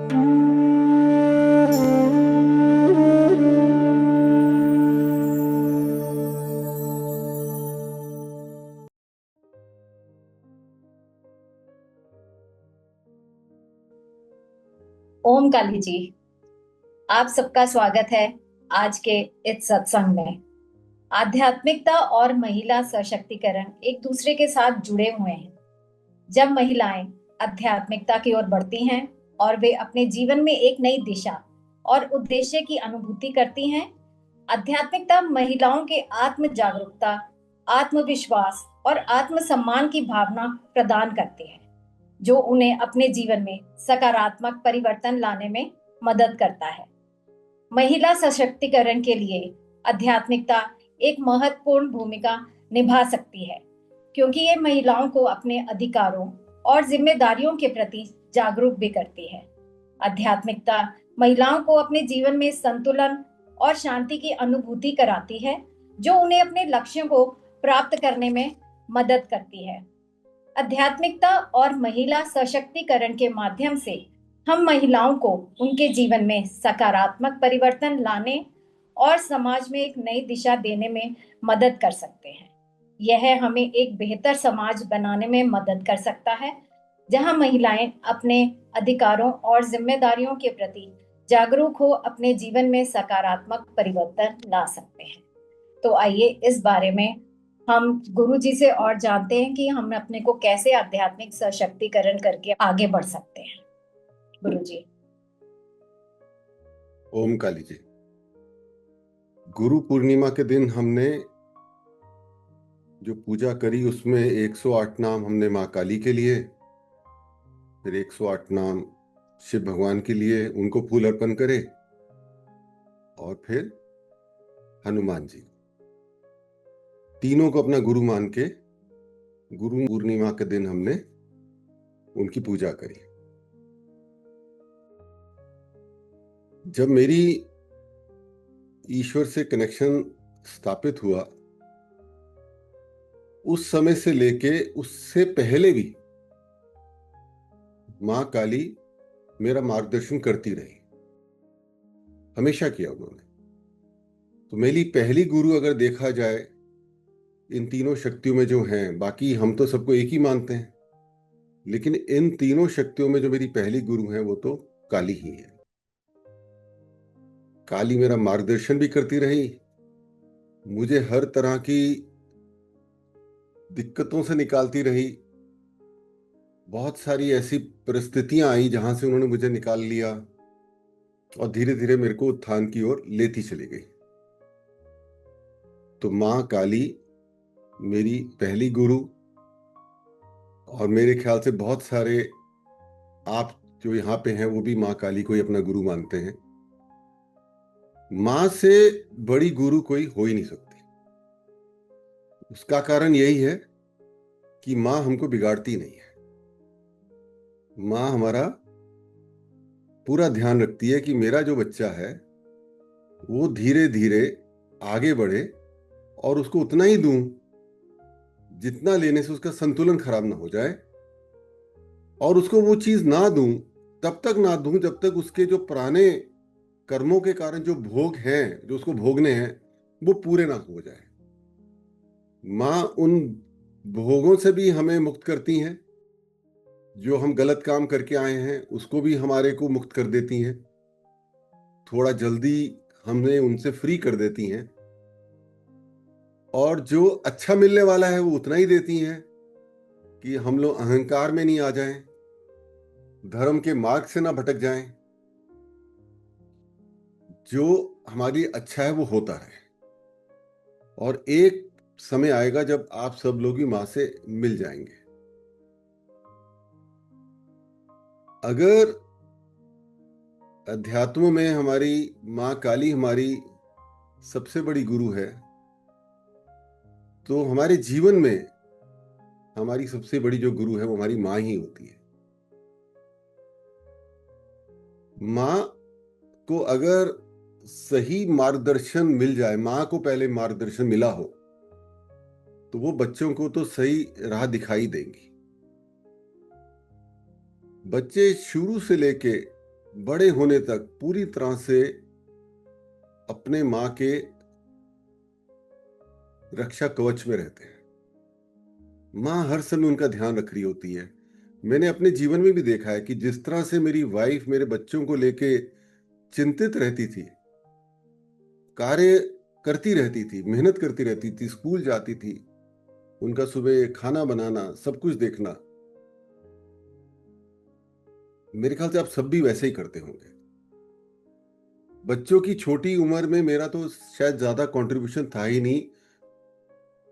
ओम काली जी। आप सबका स्वागत है आज के इस सत्संग में। आध्यात्मिकता और महिला सशक्तिकरण एक दूसरे के साथ जुड़े हुए हैं। जब महिलाएं आध्यात्मिकता की ओर बढ़ती हैं और वे अपने जीवन में एक नई दिशा और उद्देश्य की अनुभूति करती हैं, आध्यात्मिकता महिलाओं के आत्म जागरूकता, आत्मविश्वास और आत्मसम्मान की भावना प्रदान करती है, जो उन्हें अपने जीवन में सकारात्मक परिवर्तन लाने में मदद करता है। महिला सशक्तिकरण के लिए आध्यात्मिकता एक महत्वपूर्ण भूमिका निभा सकती है, क्योंकि ये महिलाओं को अपने अधिकारों और जिम्मेदारियों के प्रति जागरूक भी करती है। आध्यात्मिकता महिलाओं को अपने जीवन में संतुलन और शांति की अनुभूति कराती है, जो उन्हें अपने लक्ष्यों को प्राप्त करने में मदद करती है। आध्यात्मिकता और महिला सशक्तिकरण के माध्यम से हम महिलाओं को उनके जीवन में सकारात्मक परिवर्तन लाने और समाज में एक नई दिशा देने में मदद कर सकते हैं। यह हमें एक बेहतर समाज बनाने में मदद कर सकता है, जहां महिलाएं अपने अधिकारों और जिम्मेदारियों के प्रति जागरूक हो अपने जीवन में सकारात्मक परिवर्तन ला सकते हैं। तो आइए इस बारे में हम गुरु जी से और जानते हैं कि हम अपने को कैसे आध्यात्मिक सशक्तिकरण करके आगे बढ़ सकते हैं। गुरु जी। ओम काली जी। गुरु पूर्णिमा के दिन हमने जो पूजा करी उसमें 108 नाम हमने माँ काली के लिए, फिर 108 नाम शिव भगवान के लिए उनको फूल अर्पण करे, और फिर हनुमान जी, तीनों को अपना गुरु मान के गुरु पूर्णिमा के दिन हमने उनकी पूजा करी। जब मेरी ईश्वर से कनेक्शन स्थापित हुआ, उस समय से लेके उससे पहले भी माँ काली मेरा मार्गदर्शन करती रही, हमेशा किया उन्होंने। तो मेरी पहली गुरु अगर देखा जाए इन तीनों शक्तियों में जो हैं, बाकी हम तो सबको एक ही मानते हैं, लेकिन इन तीनों शक्तियों में जो मेरी पहली गुरु है वो तो काली ही है। काली मेरा मार्गदर्शन भी करती रही, मुझे हर तरह की दिक्कतों से निकालती रही। बहुत सारी ऐसी परिस्थितियां आई जहां से उन्होंने मुझे निकाल लिया और धीरे धीरे मेरे को उत्थान की ओर लेती चली गई। तो माँ काली मेरी पहली गुरु, और मेरे ख्याल से बहुत सारे आप जो यहाँ पे हैं वो भी माँ काली को ही अपना गुरु मानते हैं। माँ से बड़ी गुरु कोई हो ही नहीं सकती। उसका कारण यही है कि माँ हमको बिगाड़ती नहीं है। माँ हमारा पूरा ध्यान रखती है कि मेरा जो बच्चा है वो धीरे धीरे आगे बढ़े, और उसको उतना ही दूं जितना लेने से उसका संतुलन खराब ना हो जाए, और उसको वो चीज ना दूं, तब तक ना दूं जब तक उसके जो पुराने कर्मों के कारण जो भोग हैं, जो उसको भोगने हैं, वो पूरे ना हो जाए। माँ उन भोगों से भी हमें मुक्त करती हैं, जो हम गलत काम करके आए हैं उसको भी हमारे को मुक्त कर देती हैं, थोड़ा जल्दी हमें उनसे फ्री कर देती हैं, और जो अच्छा मिलने वाला है वो उतना ही देती हैं कि हम लोग अहंकार में नहीं आ जाएं, धर्म के मार्ग से ना भटक जाएं, जो हमारी अच्छा है वो होता रहे। और एक समय आएगा जब आप सब लोग भी माँ से मिल जाएंगे। अगर अध्यात्म में हमारी माँ काली हमारी सबसे बड़ी गुरु है, तो हमारे जीवन में हमारी सबसे बड़ी जो गुरु है वो हमारी माँ ही होती है। माँ को अगर सही मार्गदर्शन मिल जाए, माँ को पहले मार्गदर्शन मिला हो, तो वो बच्चों को तो सही राह दिखाई देंगी। बच्चे शुरू से लेके बड़े होने तक पूरी तरह से अपने माँ के रक्षा कवच में रहते हैं। माँ हर समय उनका ध्यान रख रही होती है। मैंने अपने जीवन में भी देखा है कि जिस तरह से मेरी वाइफ मेरे बच्चों को लेके चिंतित रहती थी, कार्य करती रहती थी, मेहनत करती रहती थी, स्कूल जाती थी, उनका सुबह खाना बनाना, सब कुछ देखना। मेरे ख्याल से आप सब भी वैसे ही करते होंगे। बच्चों की छोटी उम्र में मेरा तो शायद ज्यादा कंट्रीब्यूशन था ही नहीं,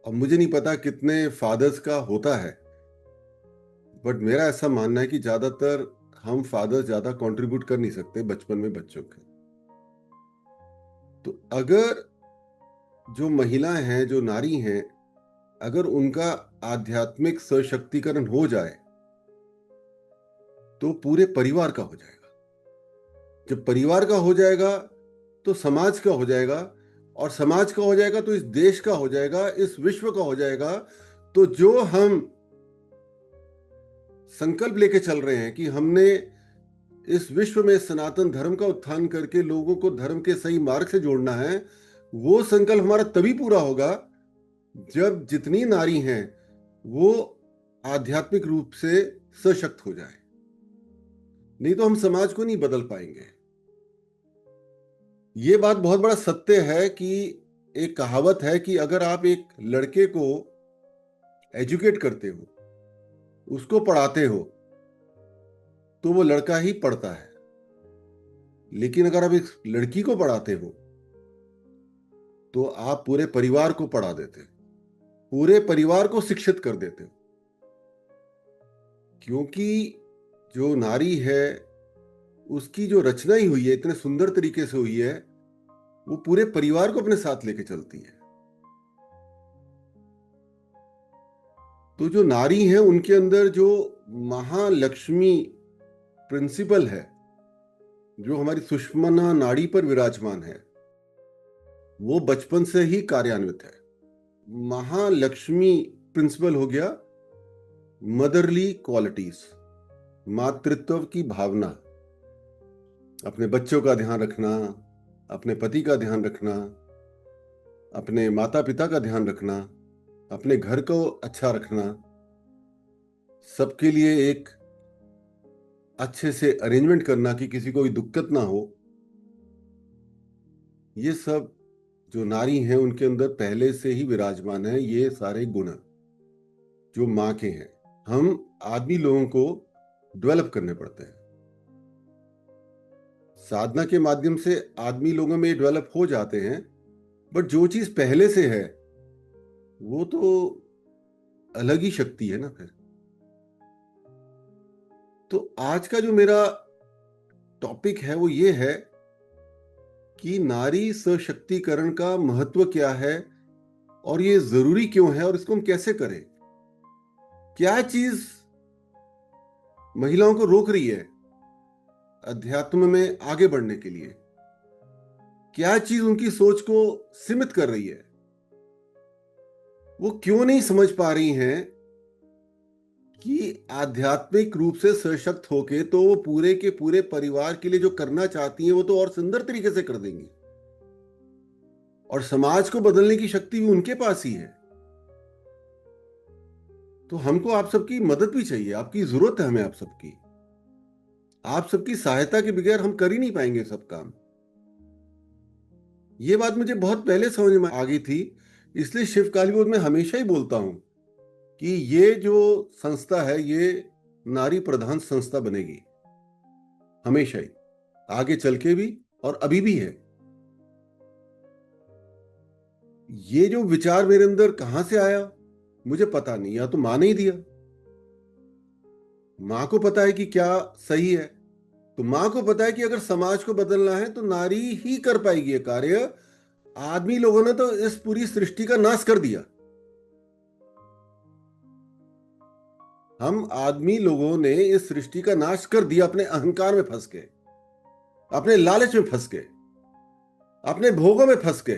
और मुझे नहीं पता कितने फादर्स का होता है, बट मेरा ऐसा मानना है कि ज्यादातर हम फादर ज्यादा कंट्रीब्यूट कर नहीं सकते बचपन में बच्चों के। तो अगर जो महिलाएं हैं, जो नारी हैं, अगर उनका आध्यात्मिक सशक्तिकरण हो जाए तो पूरे परिवार का हो जाएगा। जब परिवार का हो जाएगा तो समाज का हो जाएगा, और समाज का हो जाएगा तो इस देश का हो जाएगा, इस विश्व का हो जाएगा। तो जो हम संकल्प लेके चल रहे हैं कि हमने इस विश्व में सनातन धर्म का उत्थान करके लोगों को धर्म के सही मार्ग से जोड़ना है, वो संकल्प हमारा तभी पूरा होगा जब जितनी नारी हैं वो आध्यात्मिक रूप से सशक्त हो जाए। नहीं तो हम समाज को नहीं बदल पाएंगे। ये बात बहुत बड़ा सत्य है कि एक कहावत है कि अगर आप एक लड़के को एजुकेट करते हो, उसको पढ़ाते हो, तो वो लड़का ही पढ़ता है। लेकिन अगर आप एक लड़की को पढ़ाते हो तो आप पूरे परिवार को पढ़ा देते हो, पूरे परिवार को शिक्षित कर देते हो। क्योंकि जो नारी है उसकी जो रचना ही हुई है, इतने सुंदर तरीके से हुई है, वो पूरे परिवार को अपने साथ लेके चलती है। तो जो नारी है उनके अंदर जो महालक्ष्मी प्रिंसिपल है, जो हमारी सुषुम्ना नाड़ी पर विराजमान है, वो बचपन से ही कार्यान्वित है। महालक्ष्मी प्रिंसिपल हो गया मदरली क्वालिटीज, मातृत्व की भावना, अपने बच्चों का ध्यान रखना, अपने पति का ध्यान रखना, अपने माता पिता का ध्यान रखना, अपने घर को अच्छा रखना, सबके लिए एक अच्छे से अरेंजमेंट करना कि किसी को भी दिक्कत ना हो। ये सब जो नारी हैं उनके अंदर पहले से ही विराजमान है, ये सारे गुण जो माँ के हैं। हम आदमी लोगों को डेवलप करने पड़ते हैं। साधना के माध्यम से आदमी लोगों में डेवलप हो जाते हैं, बट जो चीज पहले से है वो तो अलग ही शक्ति है ना फिर। तो आज का जो मेरा टॉपिक है वो ये है कि नारी सशक्तिकरण का महत्व क्या है, और ये जरूरी क्यों है, और इसको हम कैसे करें। क्या चीज महिलाओं को रोक रही है अध्यात्म में आगे बढ़ने के लिए, क्या चीज उनकी सोच को सीमित कर रही है, वो क्यों नहीं समझ पा रही हैं कि आध्यात्मिक रूप से सशक्त होके तो वो पूरे के पूरे परिवार के लिए जो करना चाहती हैं वो तो और सुंदर तरीके से कर देंगी, और समाज को बदलने की शक्ति भी उनके पास ही है। तो हमको आप सबकी मदद भी चाहिए, आपकी जरूरत है हमें आप सबकी। आप सबकी सहायता के बगैर हम कर ही नहीं पाएंगे सब काम। ये बात मुझे बहुत पहले समझ में आ गई थी, इसलिए शिव काली बोध में हमेशा ही बोलता हूं कि ये जो संस्था है ये नारी प्रधान संस्था बनेगी, हमेशा ही, आगे चल के भी और अभी भी है। ये जो विचार मेरे अंदर कहां से आया मुझे पता नहीं, या तो मां ने ही दिया। मां को पता है कि क्या सही है, तो मां को पता है कि अगर समाज को बदलना है तो नारी ही कर पाएगी ये कार्य। आदमी लोगों ने तो इस पूरी सृष्टि का नाश कर दिया। हम आदमी लोगों ने इस सृष्टि का नाश कर दिया, अपने अहंकार में फंस के, अपने लालच में फंस के, अपने भोगों में फंस के।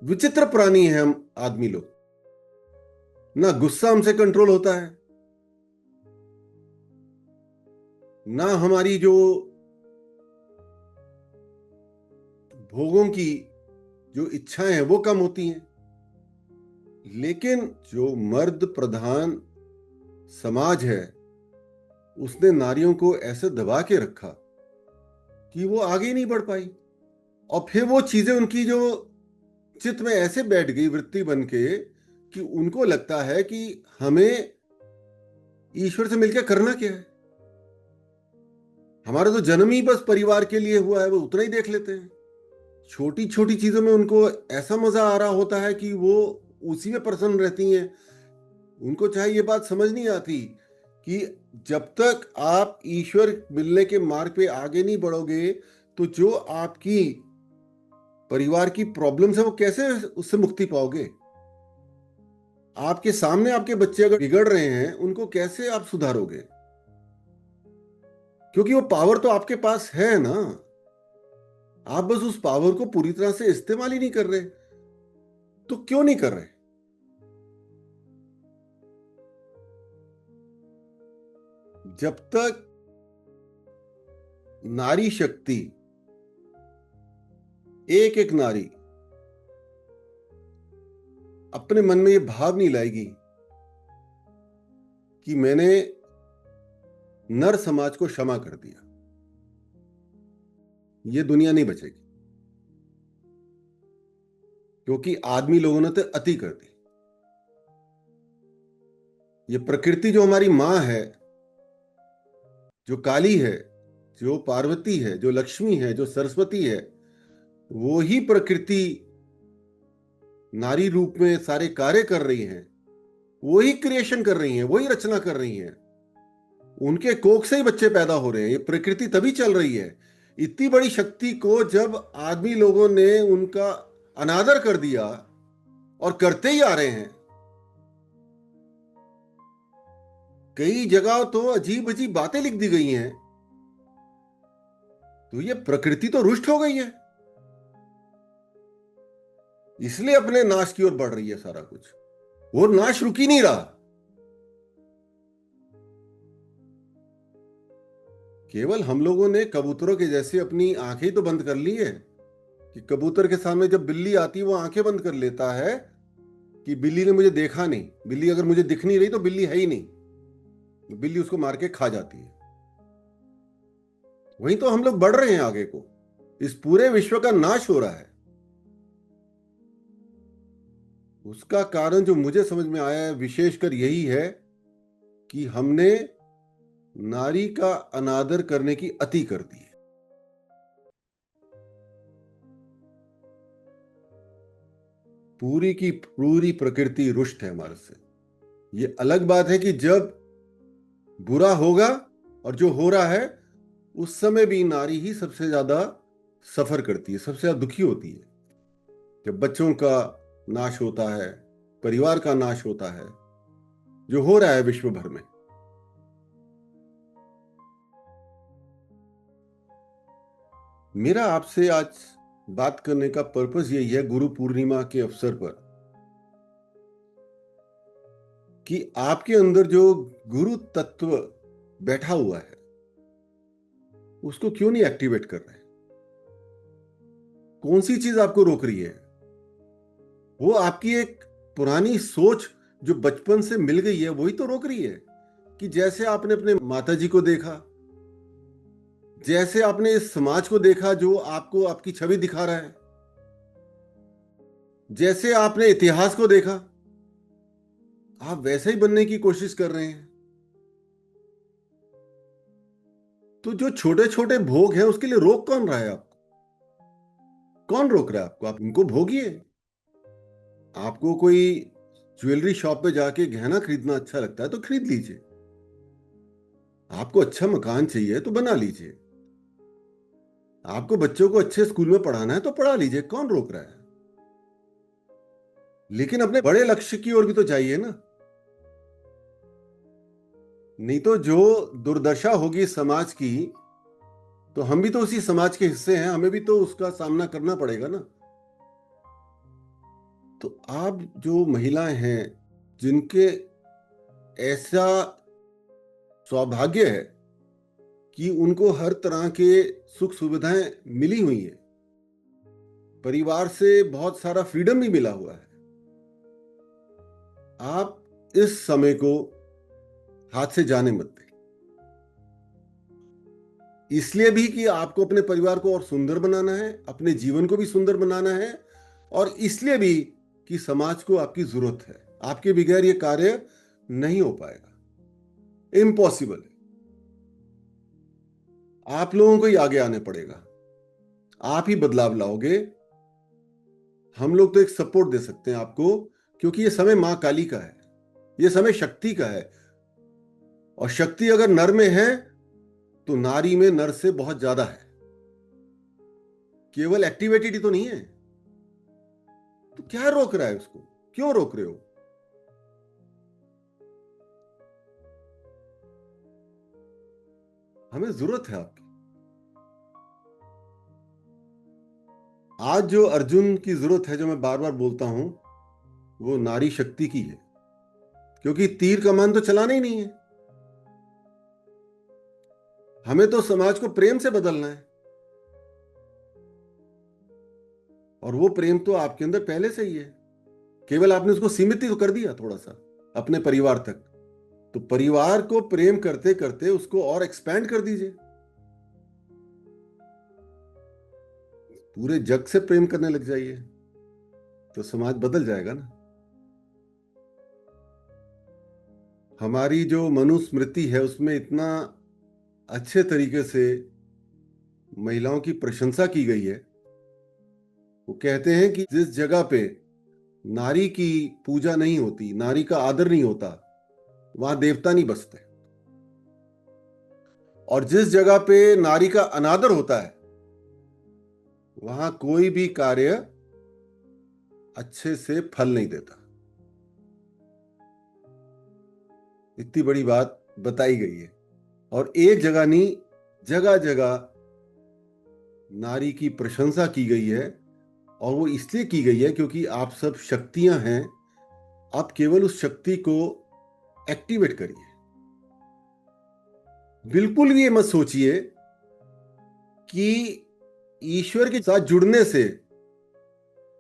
विचित्र प्राणी है हम आदमी लोग। ना गुस्सा हमसे कंट्रोल होता है, ना हमारी जो भोगों की जो इच्छाएं हैं वो कम होती हैं। लेकिन जो मर्द प्रधान समाज है, उसने नारियों को ऐसे दबा के रखा कि वो आगे नहीं बढ़ पाई। और फिर वो चीजें उनकी जो चित्त में ऐसे बैठ गई वृत्ति बन के कि उनको लगता है कि हमें ईश्वर से मिलकर करना क्या है, हमारा तो जन्म ही बस परिवार के लिए हुआ है, वो उतना ही देख लेते हैं। छोटी छोटी चीजों में उनको ऐसा मजा आ रहा होता है कि वो उसी में प्रसन्न रहती हैं। उनको चाहे ये बात समझ नहीं आती कि जब तक आप ईश्वर मिलने के मार्ग पे आगे नहीं बढ़ोगे तो जो आपकी परिवार की प्रॉब्लम्स है वो कैसे उससे मुक्ति पाओगे। आपके सामने आपके बच्चे अगर बिगड़ रहे हैं उनको कैसे आप सुधारोगे, क्योंकि वो पावर तो आपके पास है ना। आप बस उस पावर को पूरी तरह से इस्तेमाल ही नहीं कर रहे। तो क्यों नहीं कर रहे? जब तक नारी शक्ति, एक एक नारी अपने मन में ये भाव नहीं लाएगी कि मैंने नर समाज को क्षमा कर दिया, ये दुनिया नहीं बचेगी। क्योंकि आदमी लोगों ने तो अति कर दी। ये प्रकृति जो हमारी मां है, जो काली है, जो पार्वती है, जो लक्ष्मी है, जो सरस्वती है, वो ही प्रकृति नारी रूप में सारे कार्य कर रही हैं। वही क्रिएशन कर रही हैं, वही रचना कर रही हैं। उनके कोख से ही बच्चे पैदा हो रहे हैं। ये प्रकृति तभी चल रही है। इतनी बड़ी शक्ति को जब आदमी लोगों ने उनका अनादर कर दिया और करते ही आ रहे हैं, कई जगह तो अजीब अजीब बातें लिख दी गई हैं, तो ये प्रकृति तो रुष्ट हो गई है। इसलिए अपने नाश की ओर बढ़ रही है सारा कुछ। वो नाश रुक ही नहीं रहा। केवल हम लोगों ने कबूतरों के जैसे अपनी आंखें ही तो बंद कर ली है कि कबूतर के सामने जब बिल्ली आती है वो आंखें बंद कर लेता है कि बिल्ली ने मुझे देखा नहीं। बिल्ली अगर मुझे दिख नहीं रही तो बिल्ली है ही नहीं, तो बिल्ली उसको मार के खा जाती है। वहीं तो हम लोग बढ़ रहे हैं आगे को। इस पूरे विश्व का नाश हो रहा है। उसका कारण जो मुझे समझ में आया है विशेषकर यही है कि हमने नारी का अनादर करने की अति कर दी है। पूरी की पूरी प्रकृति रुष्ट है हमारे से। ये अलग बात है कि जब बुरा होगा और जो हो रहा है उस समय भी नारी ही सबसे ज्यादा सफर करती है, सबसे ज्यादा दुखी होती है। जब बच्चों का नाश होता है, परिवार का नाश होता है, जो हो रहा है विश्व भर में। मेरा आपसे आज बात करने का पर्पस यही है, गुरु पूर्णिमा के अवसर पर, कि आपके अंदर जो गुरु तत्व बैठा हुआ है उसको क्यों नहीं एक्टिवेट कर रहे? कौन सी चीज आपको रोक रही है? वो आपकी एक पुरानी सोच जो बचपन से मिल गई है वही तो रोक रही है। कि जैसे आपने अपने माताजी को देखा, जैसे आपने इस समाज को देखा जो आपको आपकी छवि दिखा रहा है, जैसे आपने इतिहास को देखा, आप वैसे ही बनने की कोशिश कर रहे हैं। तो जो छोटे छोटे भोग हैं उसके लिए रोक कौन रहा है आपको? कौन रोक रहा है आपको? आप उनको भोगिए। आपको कोई ज्वेलरी शॉप पे जाके गहना खरीदना अच्छा लगता है तो खरीद लीजिए। आपको अच्छा मकान चाहिए तो बना लीजिए। आपको बच्चों को अच्छे स्कूल में पढ़ाना है तो पढ़ा लीजिए, कौन रोक रहा है? लेकिन अपने बड़े लक्ष्य की ओर भी तो जाइए ना। नहीं तो जो दुर्दशा होगी समाज की, तो हम भी तो उसी समाज के हिस्से हैं, हमें भी तो उसका सामना करना पड़ेगा ना। तो आप जो महिलाएं हैं जिनके ऐसा सौभाग्य है कि उनको हर तरह के सुख सुविधाएं मिली हुई है, परिवार से बहुत सारा फ्रीडम भी मिला हुआ है। आप इस समय को हाथ से जाने मत दें, इसलिए भी कि आपको अपने परिवार को और सुंदर बनाना है, अपने जीवन को भी सुंदर बनाना है, और इसलिए भी कि समाज को आपकी जरूरत है। आपके बगैर ये कार्य नहीं हो पाएगा, इम्पॉसिबल है। आप लोगों को ही आगे आने पड़ेगा, आप ही बदलाव लाओगे। हम लोग तो एक सपोर्ट दे सकते हैं आपको, क्योंकि ये समय मां काली का है, ये समय शक्ति का है, और शक्ति अगर नर में है तो नारी में नर से बहुत ज्यादा है। केवल एक्टिवेटेड ही तो नहीं है, तो क्या रोक रहा है उसको? क्यों रोक रहे हो? हमें जरूरत है आपकी। आज जो अर्जुन की जरूरत है, जो मैं बार बार बोलता हूं, वो नारी शक्ति की है, क्योंकि तीर कमान तो चलाना ही नहीं है। हमें तो समाज को प्रेम से बदलना है, और वो प्रेम तो आपके अंदर पहले से ही है, केवल आपने उसको सीमित ही तो कर दिया थोड़ा सा अपने परिवार तक। तो परिवार को प्रेम करते करते उसको और एक्सपैंड कर दीजिए, पूरे जग से प्रेम करने लग जाइए, तो समाज बदल जाएगा ना। हमारी जो मनुस्मृति है उसमें इतना अच्छे तरीके से महिलाओं की प्रशंसा की गई है। वो कहते हैं कि जिस जगह पे नारी की पूजा नहीं होती, नारी का आदर नहीं होता, वहां देवता नहीं बसते, और जिस जगह पे नारी का अनादर होता है वहां कोई भी कार्य अच्छे से फल नहीं देता। इतनी बड़ी बात बताई गई है, और एक जगह नहीं, जगह जगह नारी की प्रशंसा की गई है, और वो इसलिए की गई है क्योंकि आप सब शक्तियां हैं। आप केवल उस शक्ति को एक्टिवेट करिए। बिल्कुल भी ये मत सोचिए कि ईश्वर के साथ जुड़ने से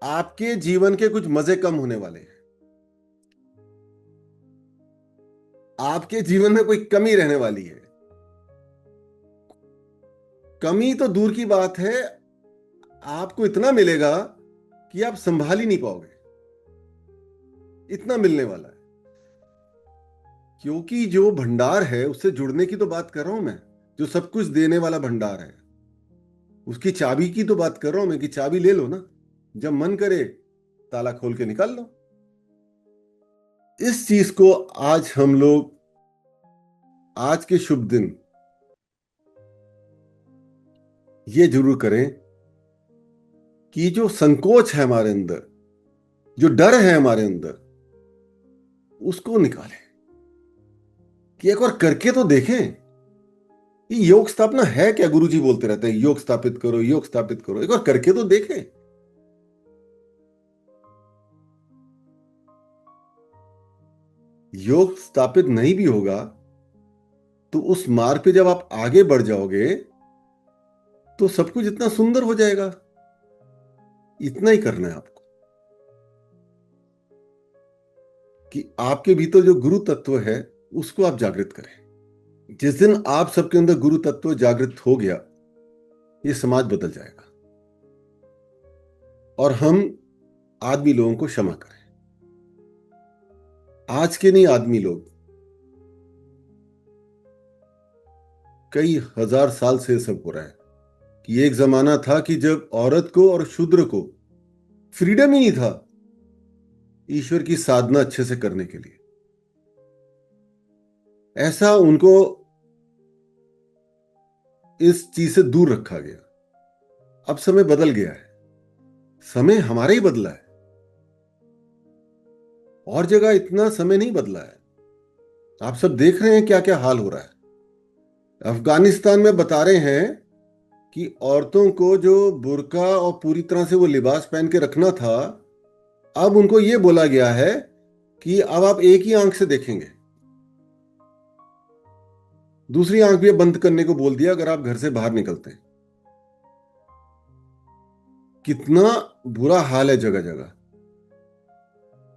आपके जीवन के कुछ मजे कम होने वाले हैं, आपके जीवन में कोई कमी रहने वाली है। कमी तो दूर की बात है, आपको इतना मिलेगा कि आप संभाल ही नहीं पाओगे, इतना मिलने वाला है। क्योंकि जो भंडार है उससे जुड़ने की तो बात कर रहा हूं मैं, जो सब कुछ देने वाला भंडार है, उसकी चाबी की तो बात कर रहा हूं मैं, कि चाबी ले लो ना, जब मन करे ताला खोल के निकाल लो। इस चीज को आज हम लोग, आज के शुभ दिन, ये जरूर करें कि जो संकोच है हमारे अंदर, जो डर है हमारे अंदर, उसको निकालें, कि एक बार करके तो देखें। ये योग स्थापना है क्या? गुरुजी बोलते रहते हैं योग स्थापित करो, योग स्थापित करो, एक बार करके तो देखें। योग स्थापित नहीं भी होगा तो उस मार्ग पे जब आप आगे बढ़ जाओगे तो सब कुछ इतना सुंदर हो जाएगा। इतना ही करना है आपको, कि आपके भीतर जो गुरु तत्व है उसको आप जागृत करें। जिस दिन आप सबके अंदर गुरु तत्व जागृत हो गया, ये समाज बदल जाएगा, और हम आदमी लोगों को क्षमा करें। आज के नहीं, आदमी लोग कई हजार साल से सब हो रहा है, कि एक जमाना था कि जब औरत को और शूद्र को फ्रीडम ही नहीं था ईश्वर की साधना अच्छे से करने के लिए। ऐसा उनको इस चीज से दूर रखा गया। अब समय बदल गया है, समय हमारा ही बदला है, और जगह इतना समय नहीं बदला है। आप सब देख रहे हैं क्या क्या हाल हो रहा है। अफगानिस्तान में बता रहे हैं कि औरतों को जो बुर्का और पूरी तरह से वो लिबास पहन के रखना था, अब उनको ये बोला गया है कि अब आप एक ही आंख से देखेंगे। दूसरी आंख भी बंद करने को बोल दिया अगर आप घर से बाहर निकलते हैं। कितना बुरा हाल है जगह जगह।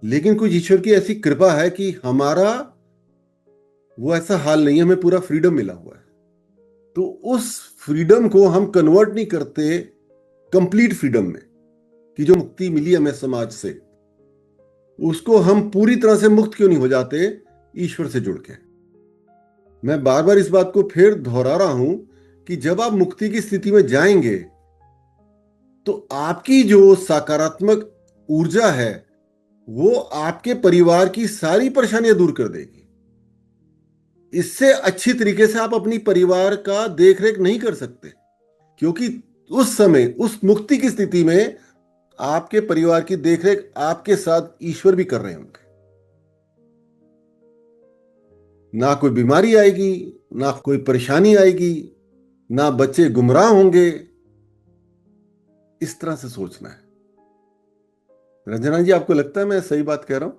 लेकिन कुछ ईश्वर की ऐसी कृपा है कि हमारा वो ऐसा हाल नहीं है, हमें पूरा फ्रीडम मिला हुआ है। तो उस फ्रीडम को हम कन्वर्ट नहीं करते कंप्लीट फ्रीडम में, कि जो मुक्ति मिली हमें समाज से, उसको हम पूरी तरह से मुक्त क्यों नहीं हो जाते ईश्वर से जुड़ के। मैं बार बार इस बात को फिर दोहरा रहा हूं कि जब आप मुक्ति की स्थिति में जाएंगे तो आपकी जो सकारात्मक ऊर्जा है वो आपके परिवार की सारी परेशानियां दूर कर देगी। इससे अच्छी तरीके से आप अपनी परिवार का देखरेख नहीं कर सकते, क्योंकि उस समय उस मुक्ति की स्थिति में आपके परिवार की देखरेख आपके साथ ईश्वर भी कर रहे होंगे। ना कोई बीमारी आएगी, ना कोई परेशानी आएगी, ना बच्चे गुमराह होंगे। इस तरह से सोचना है। रंजना जी, आपको लगता है मैं सही बात कह रहा हूं?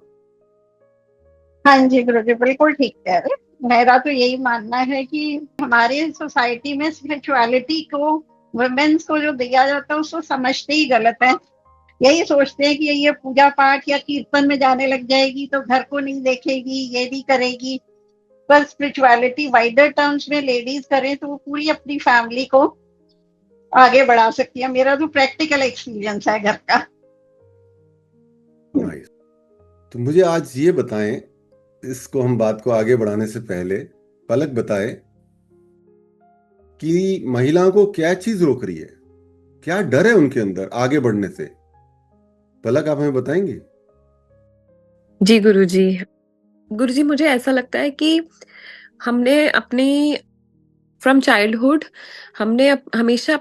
हाँ जी गुरु जी, बिल्कुल ठीक कह रहे। मेरा तो यही मानना है कि हमारी सोसाइटी में स्पिरिचुअलिटी को, वुमेन्स को जो दिया जाता है उसको समझते ही गलत है। यही सोचते हैं कि ये पूजा पाठ या कीर्तन में जाने लग जाएगी तो घर को नहीं देखेगी, ये भी करेगी। पर स्पिरिचुअलिटी वाइडर टर्म्स में लेडीज करें तो वो पूरी अपनी फैमिली को आगे बढ़ा सकती है। मेरा तो प्रैक्टिकल एक्सपीरियंस है घर का। नाइस। तो मुझे आज ये बताएं, इसको हम बात को आगे बढ़ाने से पहले पलक बताए कि महिलाओं को क्या चीज रोक रही है, क्या डर है उनके अंदर आगे बढ़ने से। पलक, आप हमें बताएंगे? जी गुरुजी। गुरुजी, मुझे ऐसा लगता है कि हमने अपनी फ्रॉम चाइल्डहुड हमने हमेशा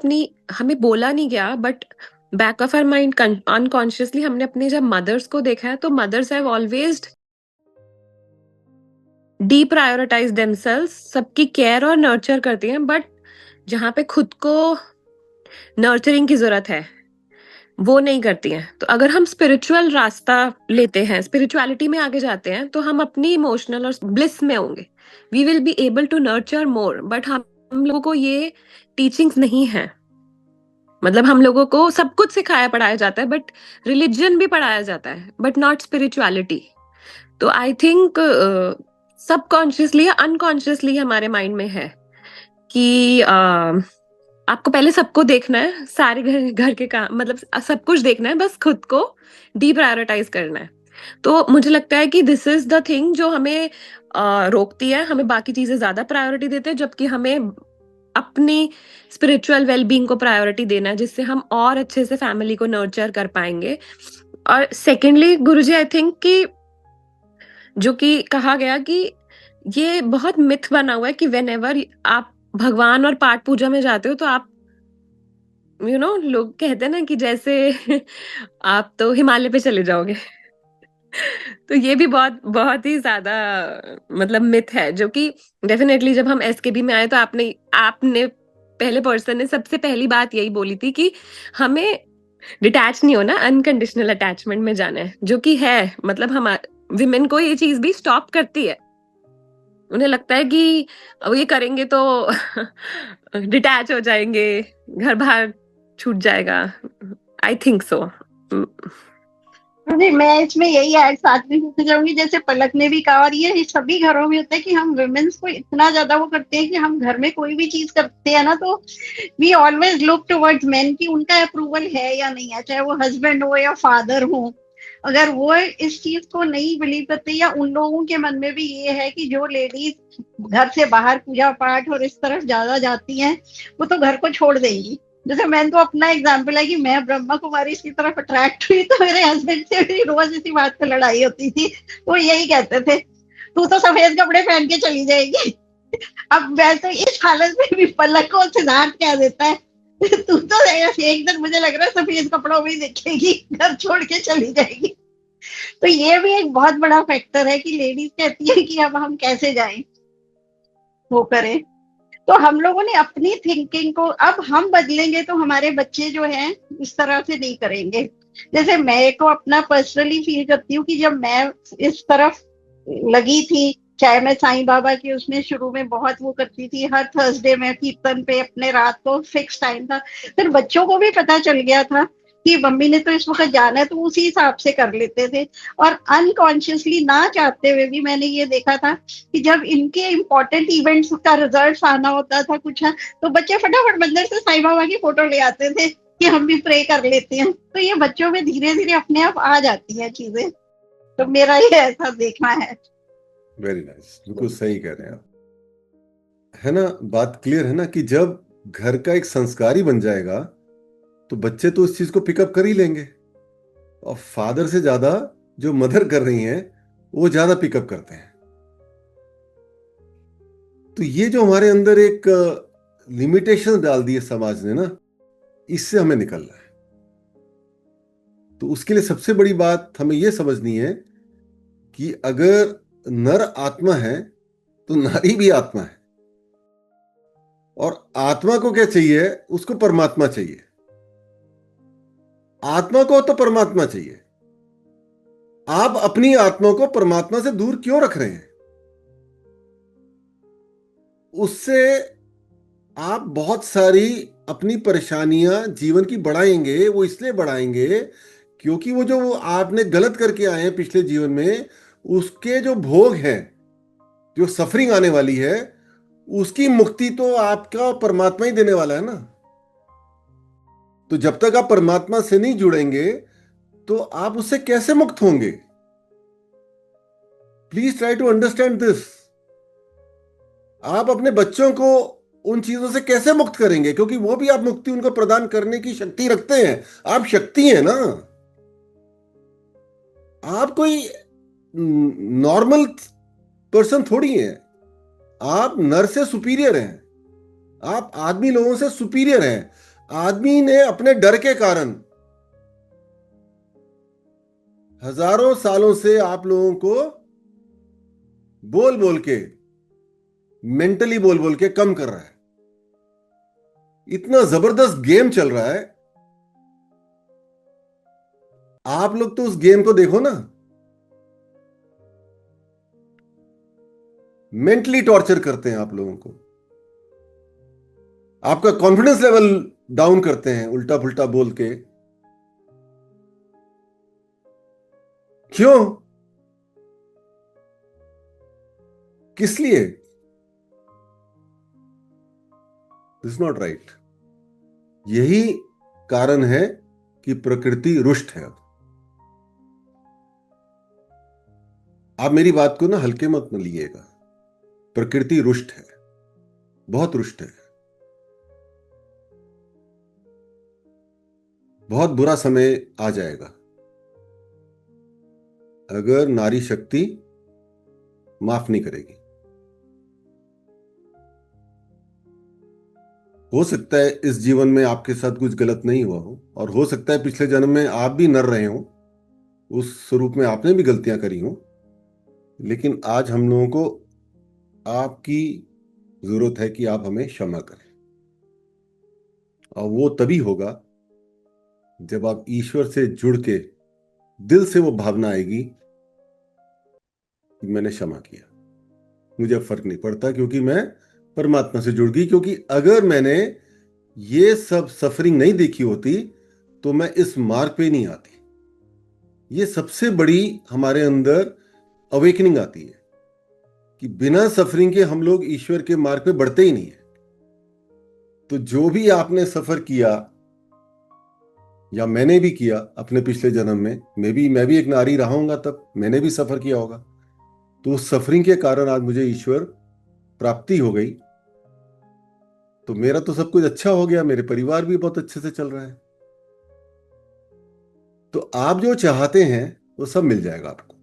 हमें बोला नहीं गया, but back of our mind unconsciously हमने अपने जब मदर्स को देखा है तो mothers have always deprioritize themselves, सबकी केयर और नर्चर करती हैं, बट जहाँ पे खुद को नर्चरिंग की जरूरत है वो नहीं करती हैं। तो अगर हम स्पिरिचुअल रास्ता लेते हैं, स्पिरिचुअलिटी में आगे जाते हैं, तो हम अपनी इमोशनल और ब्लिस में होंगे। We will be able to nurture more. But हम लोगों को ये टीचिंग्स नहीं है। मतलब हम लोगों को सब कुछ सिखाया पढ़ाया जाता है, बट रिलीजन भी पढ़ाया जाता है, बट नॉट स्पिरिचुअलिटी। तो आई थिंक सबकॉन्शियसली या अनकॉन्शियसली हमारे माइंड में है कि आपको पहले सबको देखना है, सारे घर के काम, मतलब सब कुछ देखना है, बस खुद को डीप्रायोरिटाइज करना है। तो मुझे लगता है कि दिस इज द थिंग जो हमें रोकती है। हमें बाकी चीजें ज्यादा प्रायोरिटी देते हैं, जबकि हमें अपनी स्पिरिचुअल वेलबींग को प्रायोरिटी देना है, जिससे हम और अच्छे से फैमिली को नर्चर कर पाएंगे। और सेकेंडली गुरुजी, आई थिंक कि जो कि कहा गया कि ये बहुत मिथ बना हुआ है कि व्हेनेवर आप भगवान और पाठ पूजा में जाते हो तो आप लोग कहते हैं ना कि जैसे आप तो हिमालय पे चले जाओगे। तो ये भी बहुत बहुत ही ज्यादा मतलब मिथ है, जो कि डेफिनेटली जब हम एसकेबी में आए तो आपने पहले पर्सन ने सबसे पहली बात यही बोली थी कि हमें डिटैच नहीं होना, अनकंडीशनल अटैचमेंट में जाना है, जो कि है मतलब हम विमेन को ये चीज भी स्टॉप करती है। उन्हें लगता है कि अब ये करेंगे तो डिटैच हो जाएंगे, घर बाहर छूट जाएगा। I think so. जी, मैं इसमें यही ऐड साथ में पूछना चाहूंगी, जैसे पलक ने भी कहा, और ये सभी घरों में होता है कि हम वुमेन्स को इतना ज्यादा वो करते हैं कि हम घर में कोई भी चीज करते हैं ना तो we always look towards men कि उनका अप्रूवल है या नहीं है, चाहे वो हस्बैंड हो या फादर हो। अगर वो इस चीज को नहीं बिलीव करते, या उन लोगों के मन में भी ये है कि जो लेडीज घर से बाहर पूजा पाठ और इस तरफ ज्यादा जाती हैं वो तो घर को छोड़ देंगी। जैसे मैंने तो अपना एग्जाम्पल है कि मैं ब्रह्मा कुमारी की तरफ अट्रैक्ट हुई तो मेरे हस्बैंड से मेरी रोज इसी बात पर लड़ाई होती थी। वो यही कहते थे, तू तो सफेद कपड़े पहन के चली जाएगी। अब मैं तो इस हालत में भी पलक को सिद्धार्थ कह देता है, तू तो एक दिन मुझे लग रहा है सफेद कपड़ों में ही दिखेगी, घर छोड़ के चली जाएगी। तो ये भी एक बहुत बड़ा फैक्टर है कि लेडीज कहती है कि अब हम कैसे जाएं, वो करें। तो हम लोगों ने अपनी थिंकिंग को, अब हम बदलेंगे तो हमारे बच्चे जो हैं इस तरह से नहीं करेंगे। जैसे मैं को अपना पर्सनली फील करती हूँ कि जब मैं इस तरफ लगी थी चाहे मैं साईं बाबा की उसमें शुरू में बहुत वो करती थी, हर थर्सडे में कीर्तन पे अपने रात को फिक्स टाइम था। फिर बच्चों को भी पता चल गया था कि मम्मी ने तो इस वक्त जाना है, तो उसी हिसाब से कर लेते थे। और अनकॉन्शियसली ना चाहते हुए भी मैंने ये देखा था कि जब इनके इम्पोर्टेंट इवेंट्स का रिजल्ट आना होता था कुछ है, तो बच्चे फटाफट मंदिर से साईं बाबा की फोटो ले आते थे कि हम भी प्रे कर लेते हैं। तो ये बच्चों में धीरे धीरे अपने आप आ जाती है चीजें। तो मेरा ये ऐसा देखना है। वेरी नाइस, बिल्कुल सही कह रहे हैं आप। है ना, बात क्लियर है ना कि जब घर का एक संस्कार ही बन जाएगा तो बच्चे तो उस चीज को पिकअप कर ही लेंगे, और फादर से ज्यादा जो मदर कर रही हैं वो ज्यादा पिकअप करते हैं। तो ये जो हमारे अंदर एक लिमिटेशन डाल दी है समाज ने ना, इससे हमें निकलना है। तो उसके लिए सबसे बड़ी बात हमें यह समझनी है कि अगर नर आत्मा है तो नारी भी आत्मा है, और आत्मा को क्या चाहिए? उसको परमात्मा चाहिए। आत्मा को तो परमात्मा चाहिए। आप अपनी आत्मा को परमात्मा से दूर क्यों रख रहे हैं? उससे आप बहुत सारी अपनी परेशानियां जीवन की बढ़ाएंगे। वो इसलिए बढ़ाएंगे क्योंकि वो जो आपने गलत करके आए हैं पिछले जीवन में, उसके जो भोग हैं, जो सफरिंग आने वाली है, उसकी मुक्ति तो आपका परमात्मा ही देने वाला है ना। तो जब तक आप परमात्मा से नहीं जुड़ेंगे तो आप उससे कैसे मुक्त होंगे? Please try to understand this. आप अपने बच्चों को उन चीजों से कैसे मुक्त करेंगे? क्योंकि वो भी आप मुक्ति उनको प्रदान करने की शक्ति रखते हैं। आप शक्ति हैं ना, आप कोई नॉर्मल पर्सन थोड़ी हैं। आप नर से सुपीरियर हैं, आप आदमी लोगों से सुपीरियर हैं। आदमी ने अपने डर के कारण हजारों सालों से आप लोगों को बोल बोल के, मेंटली बोल बोल के कम कर रहा है। इतना जबरदस्त गेम चल रहा है। आप लोग तो उस गेम को देखो ना। मेंटली टॉर्चर करते हैं आप लोगों को, आपका कॉन्फिडेंस लेवल डाउन करते हैं उल्टा पुल्टा बोल के। क्यों? किस लिए? This not right. यही कारण है कि प्रकृति रुष्ट है। अब आप मेरी बात को ना हल्के मत में लीजिएगा। प्रकृति रुष्ट है, बहुत रुष्ट है। बहुत बुरा समय आ जाएगा अगर नारी शक्ति माफ नहीं करेगी। हो सकता है इस जीवन में आपके साथ कुछ गलत नहीं हुआ हो, और हो सकता है पिछले जन्म में आप भी नर रहे हो, उस स्वरूप में आपने भी गलतियां करी हो। लेकिन आज हम लोगों को आपकी जरूरत है कि आप हमें क्षमा करें, और वो तभी होगा जब आप ईश्वर से जुड़ के दिल से वो भावना आएगी कि मैंने क्षमा किया, मुझे फर्क नहीं पड़ता क्योंकि मैं परमात्मा से जुड़ गई। क्योंकि अगर मैंने ये सब सफरिंग नहीं देखी होती तो मैं इस मार्ग पे नहीं आती। ये सबसे बड़ी हमारे अंदर अवेकनिंग आती है कि बिना सफरिंग के हम लोग ईश्वर के मार्ग पे बढ़ते ही नहीं है। तो जो भी आपने सफर किया, या मैंने भी किया अपने पिछले जन्म में, मैं भी एक नारी रहा हूंगा, तब मैंने भी सफर किया होगा। तो उस सफरिंग के कारण आज मुझे ईश्वर प्राप्ति हो गई। तो मेरा तो सब कुछ अच्छा हो गया, मेरे परिवार भी बहुत अच्छे से चल रहा है। तो आप जो चाहते हैं वो सब मिल जाएगा आपको,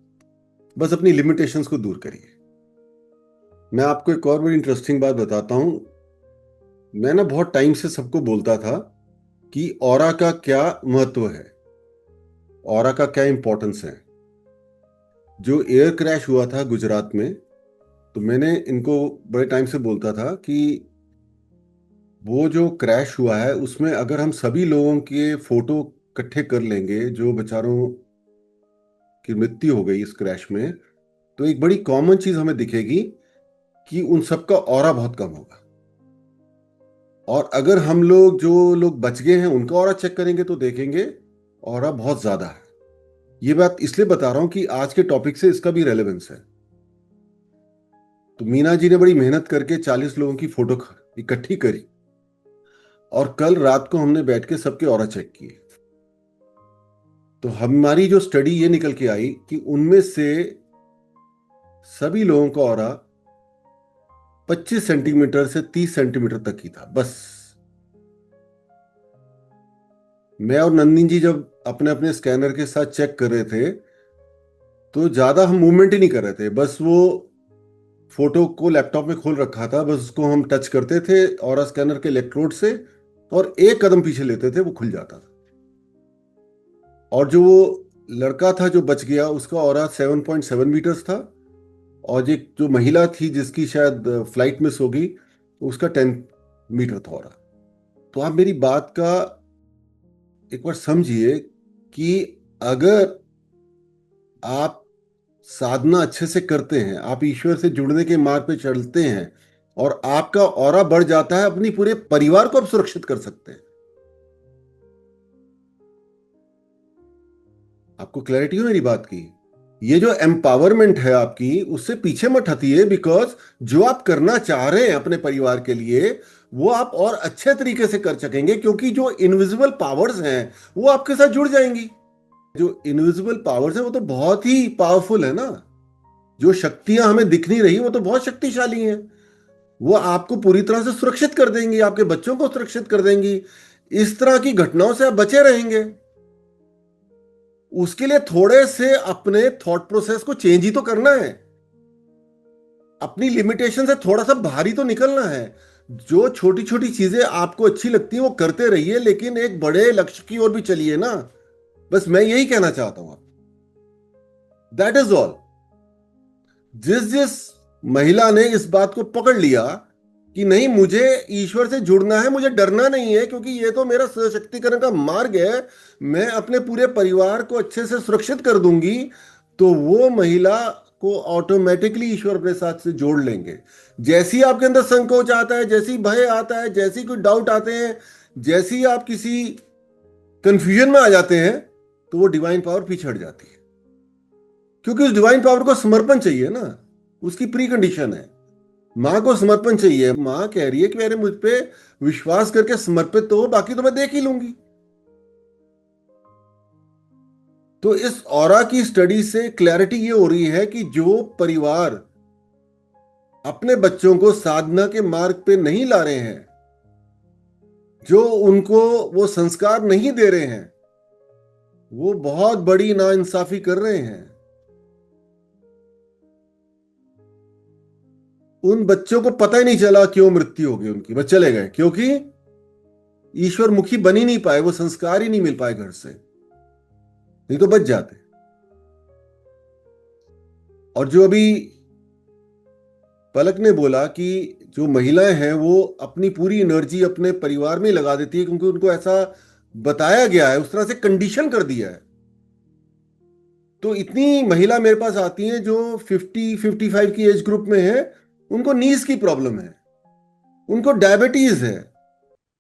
बस अपनी लिमिटेशंस को दूर करिए। मैं आपको एक और बड़ी इंटरेस्टिंग बात बताता हूं। मैं ना बहुत टाइम से सबको बोलता था कि ऑरा का क्या महत्व है, ऑरा का क्या इंपॉर्टेंस है। जो एयर क्रैश हुआ था गुजरात में, तो मैंने इनको बड़े टाइम से बोलता था कि वो जो क्रैश हुआ है उसमें अगर हम सभी लोगों के फोटो इकट्ठे कर लेंगे जो बेचारों की मृत्यु हो गई इस क्रैश में, तो एक बड़ी कॉमन चीज हमें दिखेगी कि उन सबका ऑरा बहुत कम होगा। और अगर हम लोग जो लोग बच गए हैं उनका ऑरा चेक करेंगे तो देखेंगे ऑरा बहुत ज्यादा है। ये बात इसलिए बता रहा हूं कि आज के टॉपिक से इसका भी रेलेवेंस है। तो मीना जी ने बड़ी मेहनत करके 40 लोगों की फोटो इकट्ठी करी और कल रात को हमने बैठ के सबके ऑरा चेक किए। तो हमारी जो स्टडी ये निकल के आई कि उनमें से सभी लोगों का ऑरा 25 सेंटीमीटर से 30 सेंटीमीटर तक ही था बस। मैं और नंदिनी जी जब अपने अपने स्कैनर के साथ चेक कर रहे थे तो ज्यादा हम मूवमेंट ही नहीं कर रहे थे, बस वो फोटो को लैपटॉप में खोल रखा था, बस उसको हम टच करते थे और स्कैनर के इलेक्ट्रोड से और एक कदम पीछे लेते थे वो खुल जाता था। और जो वो लड़का था जो बच गया उसका ऑरा 7.7 मीटर्स था और एक जो महिला थी जिसकी शायद फ्लाइट मिस हो गई उसका 10 मीटर था ऑरा। तो आप मेरी बात का एक बार समझिए कि अगर आप साधना अच्छे से करते हैं, आप ईश्वर से जुड़ने के मार्ग पे चलते हैं और आपका ऑरा बढ़ जाता है, अपनी पूरे परिवार को आप सुरक्षित कर सकते हैं। आपको क्लैरिटी हो मेरी बात की? ये जो एम्पावरमेंट है आपकी उससे पीछे मत हटिए, बिकॉज जो आप करना चाह रहे हैं अपने परिवार के लिए वो आप और अच्छे तरीके से कर सकेंगे, क्योंकि जो इनविजिबल पावर्स हैं वो आपके साथ जुड़ जाएंगी। जो इनविजिबल पावर्स है वो तो बहुत ही पावरफुल है ना। जो शक्तियां हमें दिख नहीं रही वो तो बहुत शक्तिशाली हैं। वो आपको पूरी तरह से सुरक्षित कर देंगी, आपके बच्चों को सुरक्षित कर देंगी। इस तरह की घटनाओं से आप बचे रहेंगे। उसके लिए थोड़े से अपने थॉट प्रोसेस को चेंज ही तो करना है, अपनी लिमिटेशन से थोड़ा सा बाहर ही तो निकलना है। जो छोटी छोटी चीजें आपको अच्छी लगती हैं वो करते रहिए, लेकिन एक बड़े लक्ष्य की ओर भी चलिए ना। बस मैं यही कहना चाहता हूं, दैट इज ऑल। जिस जिस महिला ने इस बात को पकड़ लिया कि नहीं मुझे ईश्वर से जुड़ना है, मुझे डरना नहीं है क्योंकि ये तो मेरा सशक्तिकरण का मार्ग है, मैं अपने पूरे परिवार को अच्छे से सुरक्षित कर दूंगी, तो वो महिला को ऑटोमेटिकली ईश्वर अपने साथ से जोड़ लेंगे। जैसी आपके अंदर संकोच आता है, जैसी भय आता है, जैसी कोई डाउट आते हैं, जैसी आप किसी कंफ्यूजन में आ जाते हैं, तो वो डिवाइन पावर पीछे हट जाती है। क्योंकि उस डिवाइन पावर को समर्पण चाहिए ना, उसकी प्री कंडीशन है। मां को समर्पण चाहिए। मां कह रही है कि मेरे मुझ पे विश्वास करके समर्पित तो हो, बाकी तो मैं देख ही लूंगी। तो इस ऑरा की स्टडी से क्लैरिटी ये हो रही है कि जो परिवार अपने बच्चों को साधना के मार्ग पे नहीं ला रहे हैं, जो उनको वो संस्कार नहीं दे रहे हैं, वो बहुत बड़ी नाइंसाफी कर रहे हैं। उन बच्चों को पता ही नहीं चला क्यों मृत्यु हो गई उनकी, बस चले गए, क्योंकि ईश्वर मुखी बन ही नहीं पाए, वो संस्कार ही नहीं मिल पाए घर से, नहीं तो बच जाते। और जो अभी पलक ने बोला कि जो महिलाएं हैं वो अपनी पूरी एनर्जी अपने परिवार में लगा देती है क्योंकि उनको ऐसा बताया गया है, उस तरह से कंडीशन कर दिया है। तो इतनी महिला मेरे पास आती हैं जो 50-55 की एज ग्रुप में है, उनको नीज की प्रॉब्लम है, उनको डायबिटीज है,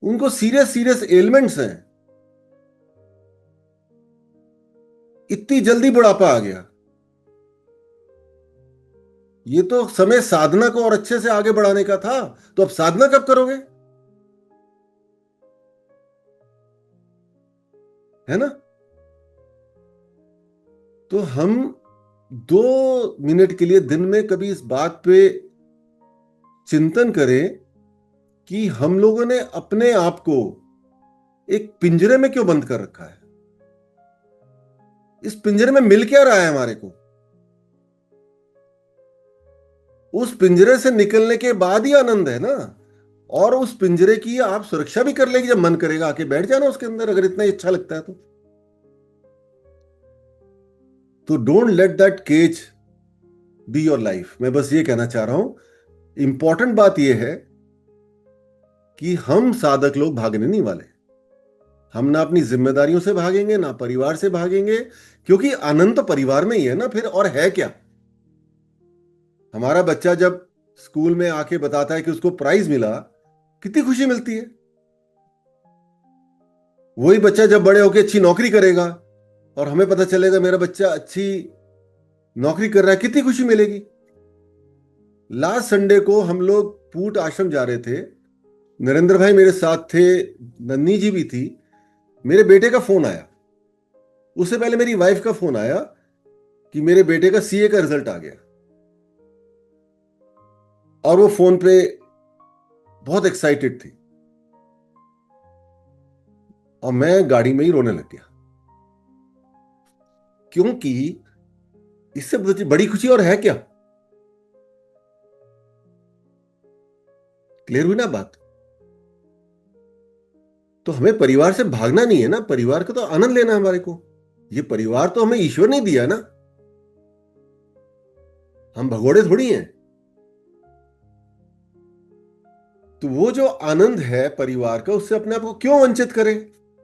उनको सीरियस सीरियस एलिमेंट्स हैं, इतनी जल्दी बुढ़ापा आ गया। ये तो समय साधना को और अच्छे से आगे बढ़ाने का था, तो अब साधना कब करोगे? है ना? तो हम 2 मिनट के लिए दिन में कभी इस बात पे चिंतन करें कि हम लोगों ने अपने आप को एक पिंजरे में क्यों बंद कर रखा है। इस पिंजरे में मिल क्या रहा है हमारे को? उस पिंजरे से निकलने के बाद ही आनंद है ना। और उस पिंजरे की आप सुरक्षा भी कर लेगी, जब मन करेगा आके बैठ जाना उसके अंदर, अगर इतना ही अच्छा लगता है तो don't let that cage be your life. मैं बस ये कहना चाह रहा हूं, इंपॉर्टेंट बात यह है कि हम साधक लोग भागने नहीं वाले। हम ना अपनी जिम्मेदारियों से भागेंगे, ना परिवार से भागेंगे, क्योंकि आनंद तो परिवार में ही है ना, फिर और है क्या। हमारा बच्चा जब स्कूल में आके बताता है कि उसको प्राइज मिला, कितनी खुशी मिलती है। वही बच्चा जब बड़े होके अच्छी नौकरी करेगा और हमें पता चलेगा मेरा बच्चा अच्छी नौकरी कर रहा है, कितनी खुशी मिलेगी। लास्ट संडे को हम लोग पूट आश्रम जा रहे थे, नरेंद्र भाई मेरे साथ थे, नन्नी जी भी थी। मेरे बेटे का फोन आया, उससे पहले मेरी वाइफ का फोन आया कि मेरे बेटे का सीए का रिजल्ट आ गया। और वो फोन पे बहुत एक्साइटेड थी और मैं गाड़ी में ही रोने लग गया, क्योंकि इससे बड़ी खुशी और है क्या। क्लियर हुई ना बात। तो हमें परिवार से भागना नहीं है ना, परिवार का तो आनंद लेना है हमारे को। ये परिवार तो हमें ईश्वर ने दिया ना, हम भगोड़े थोड़ी हैं। तो वो जो आनंद है परिवार का, उससे अपने आप को क्यों वंचित करें।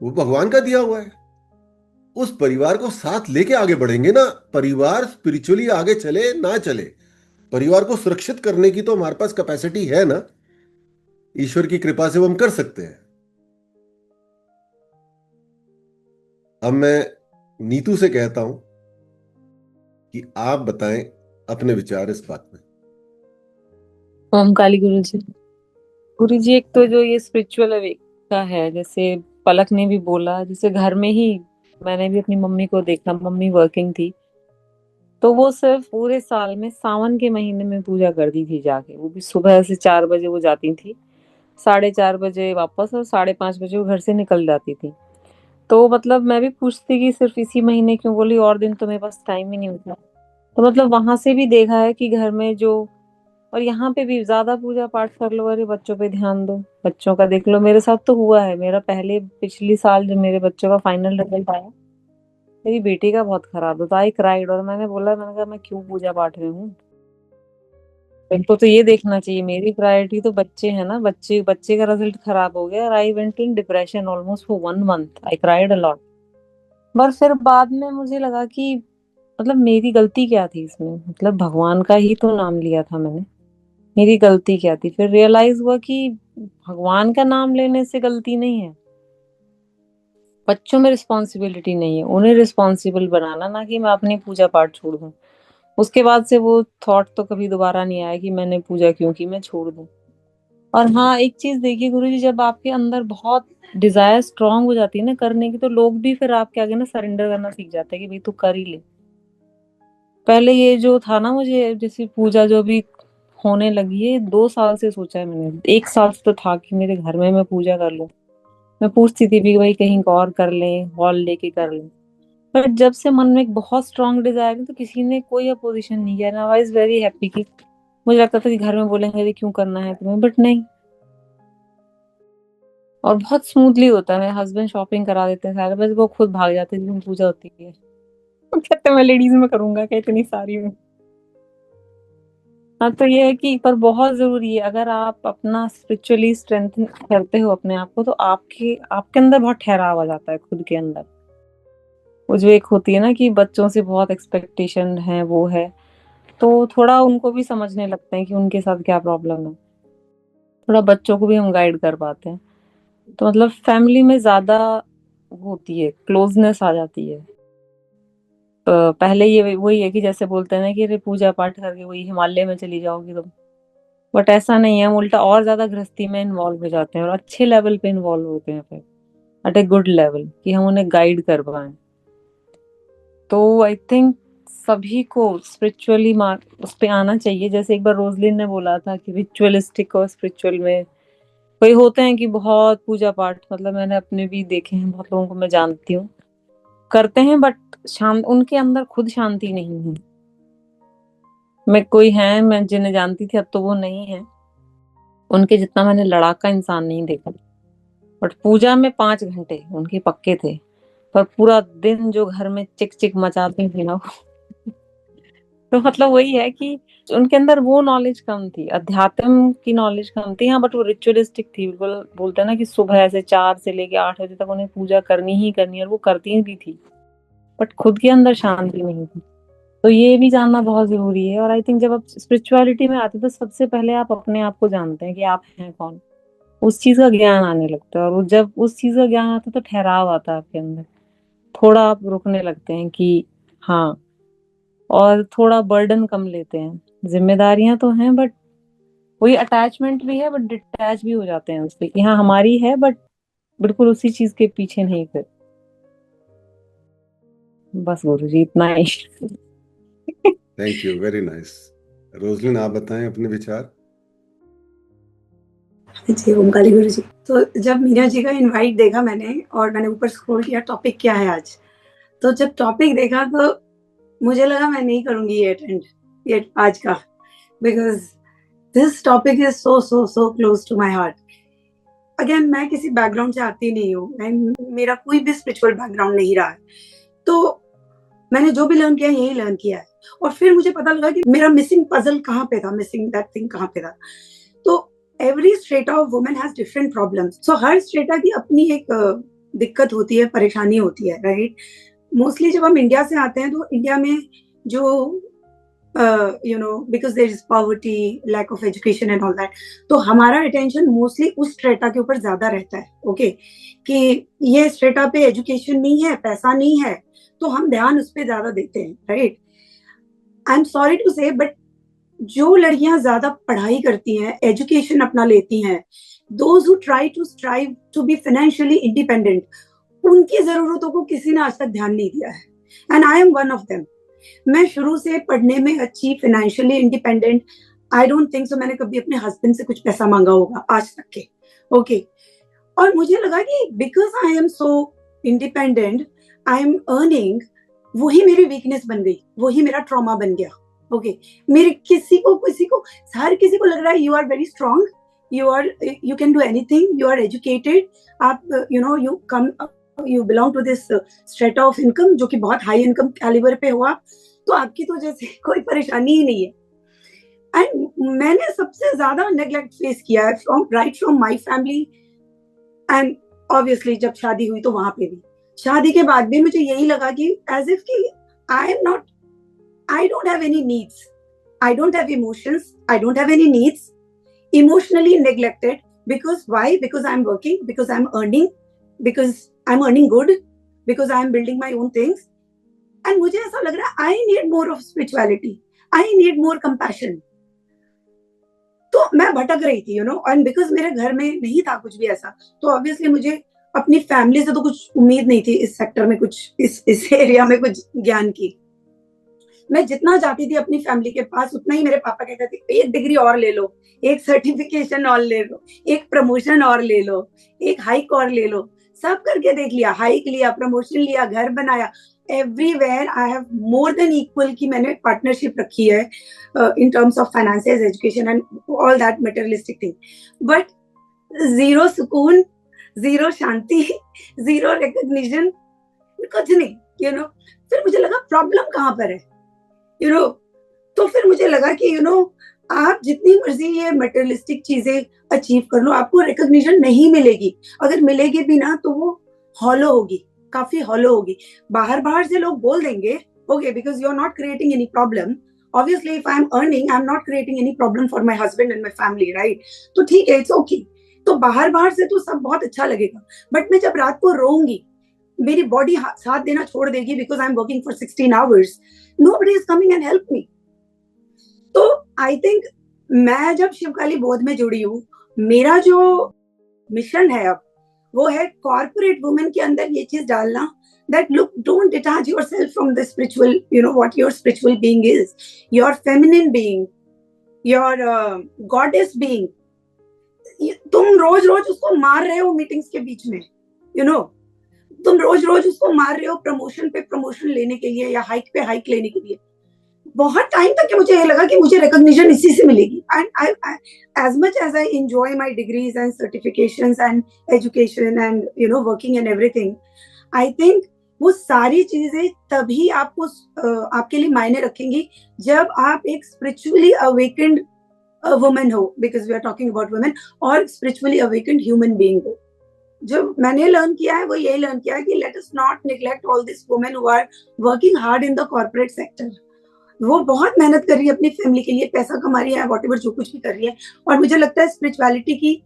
वो भगवान का दिया हुआ है, उस परिवार को साथ लेके आगे बढ़ेंगे ना। परिवार स्पिरिचुअली आगे चले ना चले, परिवार को सुरक्षित करने की तो हमारे पास कैपेसिटी है ना, ईश्वर की कृपा से वो हम कर सकते हैं। अब मैं नीतू से कहता हूं कि आप बताएं अपने विचार इस बात में। ओम काली गुरु जी। गुरु जी, एक तो जो ये स्पिरिचुअल अवेकता है, जैसे पलक ने भी बोला, जैसे घर में ही मैंने भी अपनी मम्मी को देखा, मम्मी वर्किंग थी, तो वो सिर्फ पूरे साल में सावन के महीने में पूजा करती थी जाके। वो भी सुबह से 4 बजे वो जाती थी, 4:30 बजे वापस, और 5:30 बजे वो घर से निकल जाती थी। तो मतलब मैं भी पूछती कि सिर्फ इसी महीने क्यों, बोली और दिन तो मेरे पास टाइम ही नहीं होता। तो मतलब वहां से भी देखा है कि घर में जो, और यहाँ पे भी ज्यादा पूजा पाठ कर लो, अरे बच्चों पे ध्यान दो, बच्चों का देख लो। मेरे साथ तो हुआ है, मेरा पहले पिछली साल जब मेरे बच्चों का फाइनल रिजल्ट आया, मेरी बेटी का बहुत खराब था, आई क्राइड, और मैंने कहा मैं क्यों पूजा पाठ में हूँ, इनको तो ये देखना चाहिए, मेरी प्रायोरिटी तो बच्चे हैं ना। बच्चे बच्चे का रिजल्ट खराब हो गया और I went in depression almost for 1 month, I cried a lot. पर फिर बाद में मुझे लगा कि मतलब मेरी गलती क्या थी इसमें, मतलब भगवान का ही तो नाम लिया था मैंने, मेरी गलती क्या थी। फिर रियलाइज हुआ कि भगवान का नाम लेने से गलती नहीं है, बच्चों में रिस्पॉन्सिबिलिटी नहीं है, उन्हें रिस्पॉन्सिबल बनाना, ना कि मैं अपनी पूजा पाठ छोड़ दूं। उसके बाद से वो थॉट तो कभी दोबारा नहीं आया कि मैंने पूजा क्यों की, मैं छोड़ दूं। और हाँ, एक चीज देखिए गुरु जी, जब आपके अंदर बहुत डिजायर स्ट्रांग हो जाती है ना करने की, तो लोग भी फिर आपके आगे ना सरेंडर करना सीख जाते हैं कि भाई तू कर ही ले। पहले ये जो था ना, मुझे जैसे पूजा जो भी होने लगी है, 2 साल से सोचा है मैंने, 1 साल से तो था कि मेरे घर में मैं पूजा कर लूं। मैं पूछती थी भी भाई कहीं और कर लें, हॉल लेके कर लें। पर जब से मन में एक बहुत स्ट्रांग डिजायर है, तो किसी ने कोई अपोजिशन नहीं किया, ना। आई वाज वेरी हैप्पी कि मुझे लगता था कि घर में बोलेंगे अरे क्यों करना है तुम्हें, बट नहीं। और बहुत स्मूथली होता है, मेरे हस्बैंड शॉपिंग करा देते हैं सारे, बस वो खुद भाग जाते हैं जिस दिन पूजा होती है। वो कहते हैं मैं लेडीज में करूंगा क्या इतनी सारी में। हाँ, तो ये है कि पर बहुत जरूरी है, अगर आप अपना स्पिरिचुअली स्ट्रेंथ करते हो अपने आप को, तो आपके आपके अंदर बहुत ठहराव आ जाता है खुद के अंदर। वो जो एक होती है ना कि बच्चों से बहुत एक्सपेक्टेशन है, वो है, तो थोड़ा उनको भी समझने लगते हैं कि उनके साथ क्या प्रॉब्लम है, थोड़ा बच्चों को भी हम गाइड कर पाते हैं। तो मतलब फैमिली में ज्यादा होती है, क्लोजनेस आ जाती है। पहले ये वही है कि जैसे बोलते हैं ना कि अरे पूजा पाठ करके वही हिमालय में चली जाओगी तुम, बट ऐसा नहीं है, हम उल्टा और ज्यादा गृहस्थी में इन्वॉल्व हो जाते हैं और अच्छे लेवल पे इन्वॉल्व होते हैं फिर, एट ए गुड लेवल, कि हम उन्हें गाइड कर पाए। तो आई थिंक सभी को स्पिरिचुअली उस पे आना चाहिए। जैसे एक बार रोजलिन ने बोला था कि रिचुअलिस्टिक और स्पिरिचुअल में कोई होते हैं कि बहुत पूजा पाठ, मतलब मैंने अपने भी देखे हैं, बहुत लोगों को मैं जानती हूँ करते हैं, बट शांत उनके अंदर खुद शांति नहीं है। मैं कोई है, मैं जिन्हें जानती थी, अब तो वो नहीं है, उनके जितना मैंने लड़ाका इंसान नहीं देखा। बट पूजा में 5 घंटे उनके पक्के थे, पर पूरा दिन जो घर में चिक चिक मचाते थे ना वो तो मतलब वही है कि उनके अंदर वो नॉलेज कम थी, अध्यात्म की नॉलेज कम थी। हाँ, बट वो रिचुअलिस्टिक थी बिल्कुल। बोलते हैं ना कि सुबह ऐसे 4 से लेके 8 बजे तक उन्हें पूजा करनी ही करनी है, और वो करती भी थी, बट खुद के अंदर शांति नहीं थी। तो ये भी जानना बहुत जरूरी है। और आई थिंक जब आप स्पिरिचुअलिटी में आते हैं तो सबसे पहले आप अपने आप को जानते हैं कि आप हैं कौन, उस चीज का ज्ञान आने लगता है। और जब उस चीज का ज्ञान आता है तो ठहराव आता है आपके अंदर, थोड़ा आप रुकने लगते हैं कि हाँ, और थोड़ा बर्डन कम लेते हैं। जिम्मेदारियां तो हैं बट वही अटैचमेंट भी है, बट डिटैच भी हो जाते हैं उससे कि हाँ हमारी है, बट बिल्कुल उसी चीज के पीछे नहीं फिर। बस गुरु जी इतना ही। Thank you, very nice. Roslyn, आप बताएं अपने विचार। जी ओमकाली गुरु जी, तो जब मीना जी का इनवाइट देखा मैंने और मैंने ऊपर स्क्रॉल किया टॉपिक क्या है आज, तो जब टॉपिक देखा तो मुझे लगा मैं नहीं करूंगी ये अटेंड ये आज का, because this topic is so so so close to my heart. Again मैं किसी बैकग्राउंड से आती नहीं हूँ, मेरा कोई भी स्पिरिचुअल बैकग्राउंड नहीं रहा है, तो मैंने जो भी लर्न किया यही लर्न किया है। और फिर मुझे पता लगा कि मेरा मिसिंग पजल कहाँ पे था, मिसिंग दैट थिंग कहाँ पे था। तो every strata of women has different problems, so her strata की अपनी एक दिक्कत होती है, परेशानी होती है, राइट। मोस्टली जब हम इंडिया से आते हैं तो इंडिया में जो because there is poverty, lack of education and all that, तो हमारा अटेंशन मोस्टली उस स्ट्रेटा के ऊपर ज्यादा रहता है, ओके कि ये स्ट्रेटा पे एजुकेशन नहीं है, पैसा नहीं है, तो हम ध्यान उस पर ज्यादा देते हैं, right. I am sorry to say but जो लड़कियां ज्यादा पढ़ाई करती हैं, एजुकेशन अपना लेती हैं, those who try to strive to be financially independent, उनकी जरूरतों को किसी ने आज तक ध्यान नहीं दिया है, and I am one of them. मैं शुरू से पढ़ने में अच्छी, financially independent, I don't think so मैंने कभी अपने हस्बैंड से कुछ पैसा मांगा होगा आज तक के, ओके। और मुझे लगा कि because I am so independent, I am earning, वही मेरी वीकनेस बन गई, वही मेरा ट्रॉमा बन गया, ओके। मेरे किसी को हर किसी को लग रहा है you are very strong, you can do anything, you are educated, आप you belong to this strata of income जो कि बहुत हाई इनकम कैलिबर पे हो आप, तो आपकी तो जैसे कोई परेशानी ही नहीं है। एंड मैंने सबसे ज्यादा नेग्लेक्ट फेस किया है from my family, and obviously जब शादी हुई तो वहां पे भी, शादी के बाद भी मुझे यही लगा कि एज इफ कि I don't have any needs, I don't have emotions, I don't have any needs, emotionally neglected, because why? Because I'm working, because I'm earning, because I'm earning good, because I'm building my own things, and मुझे ऐसा लग रहा है I need more of spirituality, I need more compassion। तो मैं भटक रही थी, and because मेरे घर में नहीं था कुछ भी ऐसा, तो obviously मुझे अपनी फैमिली से तो कुछ उम्मीद नहीं थी इस सेक्टर में, कुछ इस एरिया में कुछ ज्ञान की। मैं जितना जाती थी अपनी फैमिली के पास, उतना ही मेरे पापा कहते थे एक डिग्री और ले लो, एक सर्टिफिकेशन और ले लो, एक प्रमोशन और ले लो, एक हाइक और ले लो। सब करके देख लिया, हाइक लिया, प्रमोशन लिया, घर बनाया, everywhere I have more than equal की मैंने पार्टनरशिप रखी है in terms of finances, education and all that materialistic thing, but zero सुकून, जीरो शांति, जीरो रिकॉग्निशन, कुछ नहीं, फिर मुझे लगा प्रॉब्लम कहाँ पर है, तो फिर मुझे लगा कि आप जितनी मर्जी ये मटेरियलिस्टिक चीजें अचीव कर लो, आपको रिकॉग्निशन नहीं मिलेगी। अगर मिलेगी भी ना तो वो हॉलो होगी, काफी हॉलो होगी। बाहर से लोग बोल देंगे okay because you are not creating any problem, obviously if I am earning I am not creating any problem for my husband and my family, right, तो ठीक है, इट्स ओके। तो बाहर से तो सब बहुत अच्छा लगेगा, बट मैं जब रात को रोऊंगी, मेरी बॉडी साथ देना छोड़ देगी because I am working for 16 hours, nobody is coming and help me। तो आई थिंक मैं जब शिवकाली बोध में जुड़ी हूँ, मेरा जो मिशन है अब वो है कॉर्पोरेट वुमेन के अंदर ये चीज डालना that look, don't detach yourself from the spiritual, what your spiritual being is, your feminine being, your goddess being। तुम रोज उसको मार रहे हो मीटिंग्स के बीच में, तुम रोज उसको मार रहे हो प्रमोशन पे प्रमोशन लेने के लिए या हाइक पे हाइक लेने के लिए। बहुत टाइम तक मुझे ये लगा कि मुझे रिकॉग्निशन इसी से मिलेगी, and I as much as I enjoy my degrees and certifications and education and working and everything, I think वो सारी चीजें तभी आपको आपके लिए मायने रखेंगी जब आप एक स्पिरिचुअली अवेकेंड वुमेन हो, because we are talking about women, और स्पिरिचुअली अवेकेंड ह्यूमन बीइंग हो। जो मैंने लर्न किया है वो यही लर्न किया है कि let us not neglect all this women who are working hard in the corporate sector. वो बहुत मेहनत कर रही है अपनी फैमिली के लिए, पैसा कमा रही है, वॉटेवर जो कुछ भी कर रही है। और मुझे लगता है स्पिरिचुअलिटी की,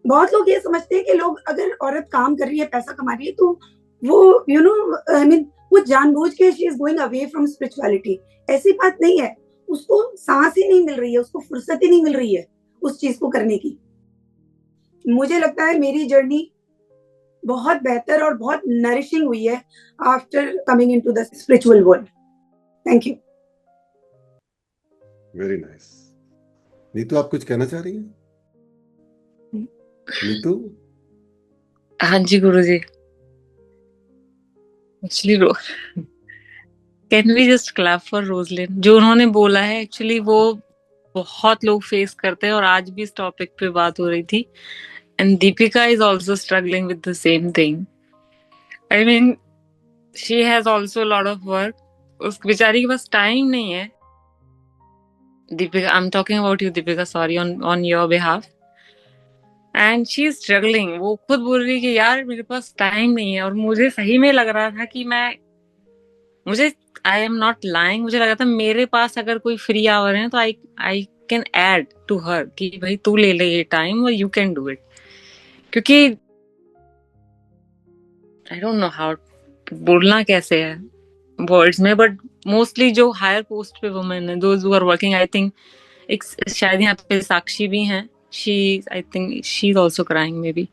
बहुत लोग ये समझते हैं कि लोग अगर औरत काम कर रही है, पैसा कमा रही है, तो वो यू नो आई मीन वो जानबूझ के she is going away from spirituality. ऐसी बात नहीं है, उसको सांस ही नहीं मिल रही है, उसको फुर्सत ही नहीं मिल रही है उस चीज को करने की। मुझे लगता है मेरी जर्नी बहुत बेहतर और बहुत नरिशिंग हुई है after coming into the spiritual world. Thank you. Very nice. Neetu, आप कुछ कहना चाह रही हैं? नीतू? हाँ जी guruji. Actually can we just clap for Roslyn? जो उन्होंने बोला है एक्चुअली वो बहुत लोग फेस करते हैं, और आज भी इस टॉपिक पे बात हो रही थी। And Deepika is also struggling with the same thing. I mean she has also lot of work. उस बेचारी के पास टाइम नहीं है। Deepika, I am talking about you Deepika, sorry on your behalf. And she is struggling. वो खुद बोल रही है कि यार मेरे पास टाइम नहीं है। और मुझे सही में लग रहा था कि मुझे आई एम नॉट लाइंग, मुझे लगा था मेरे पास अगर कोई फ्री आवर है तो I can add to her कि भाई तू ले ले ये टाइम और यू कैन डू इट। क्योंकि आई डोंट नो हाउ बोलना कैसे है वर्ड्स में, बट मोस्टली जो हायर पोस्ट पे वुमेन है, those who are working, I think एक शायद यहाँ पे साक्षी भी हैं। She I think she is also crying maybe,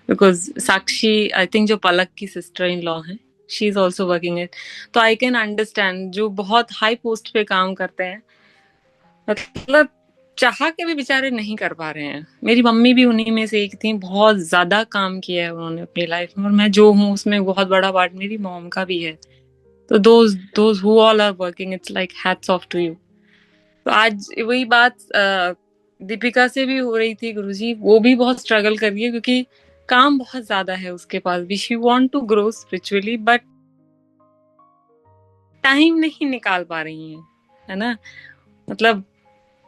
because Sakshi I think जो पलक की सिस्टर इन लॉ है, she is also working it. तो आई कैन अंडरस्टैंड जो बहुत हाई पोस्ट पे काम करते हैं, मतलब चाह के भी बेचारे नहीं कर पा रहे हैं। मेरी मम्मी भी उन्हीं में से एक थी, बहुत ज्यादा काम किया है उन्होंने अपनी लाइफ में, और मैं जो हूँ उसमें बहुत बड़ा पार्ट मेरी मॉम का भी है। तो those who all are working, it's like hats off to you. तो आज वही बात दीपिका से भी हो रही थी गुरुजी। वो भी बहुत स्ट्रगल कर रही है क्योंकि काम बहुत ज्यादा है उसके पास भी। She want to grow spiritually but time नहीं निकाल पा रही है ना। मतलब